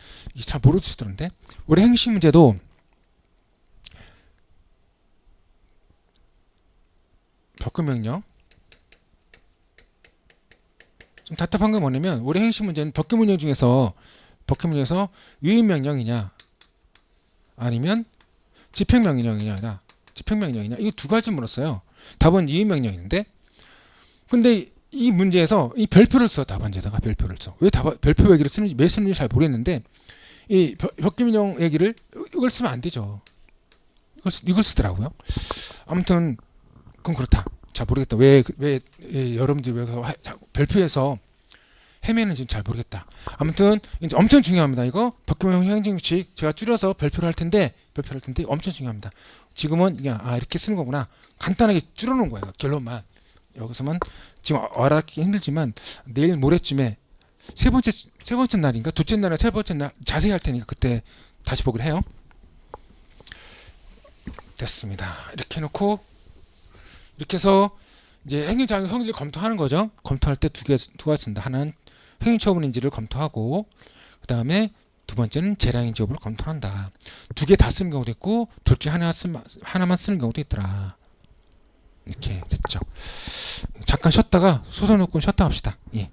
A: 모르시던데 올해 행시 문제도 벽금명령 좀 답답한 게 뭐냐면 올해 행시 문제는 벽금명령 중에서 유인명령이냐 아니면 집행명령이냐 이거 두 가지 물었어요. 답은 유인명령인데 근데 이 문제에서 이 별표를 써. 답안지에다가 별표를 써. 왜 별표 얘기를 쓰는지 왜 쓰는지 잘 모르겠는데 이 벽금명 얘기를 이걸 쓰면 안 되죠. 이걸 쓰더라고요. 아무튼 그건 그렇다. 잘 모르겠다. 왜 여러분들이 왜 별표에서 헤매는지 잘 모르겠다. 아무튼 이제 엄청 중요합니다. 이거 벽금명 행정규칙 제가 줄여서 별표를 할 텐데 엄청 중요합니다. 지금은 그냥 이렇게 쓰는 거구나. 간단하게 줄여놓은 거예요. 결론만. 여기서만 지금 알아듣기 힘들지만 내일 모레쯤에 세 번째 날인가 둘째 날이나 세 번째 날 자세히 할 테니까 그때 다시 보기를 해요. 됐습니다. 이렇게 해놓고 이렇게 해서 이제 행정자격 성질을 검토하는 거죠. 검토할 때 두 가지 쓴다. 하나는 행위처분인지를 검토하고 그 다음에 두 번째는 재량인지 여부를 검토한다. 두 개 다 쓰는 경우도 있고 둘 중에 하나만 쓰는 경우도 있더라. 이렇게 됐죠. 잠깐 쉬었다가 소설 놓고 쉬었다 합시다. 예.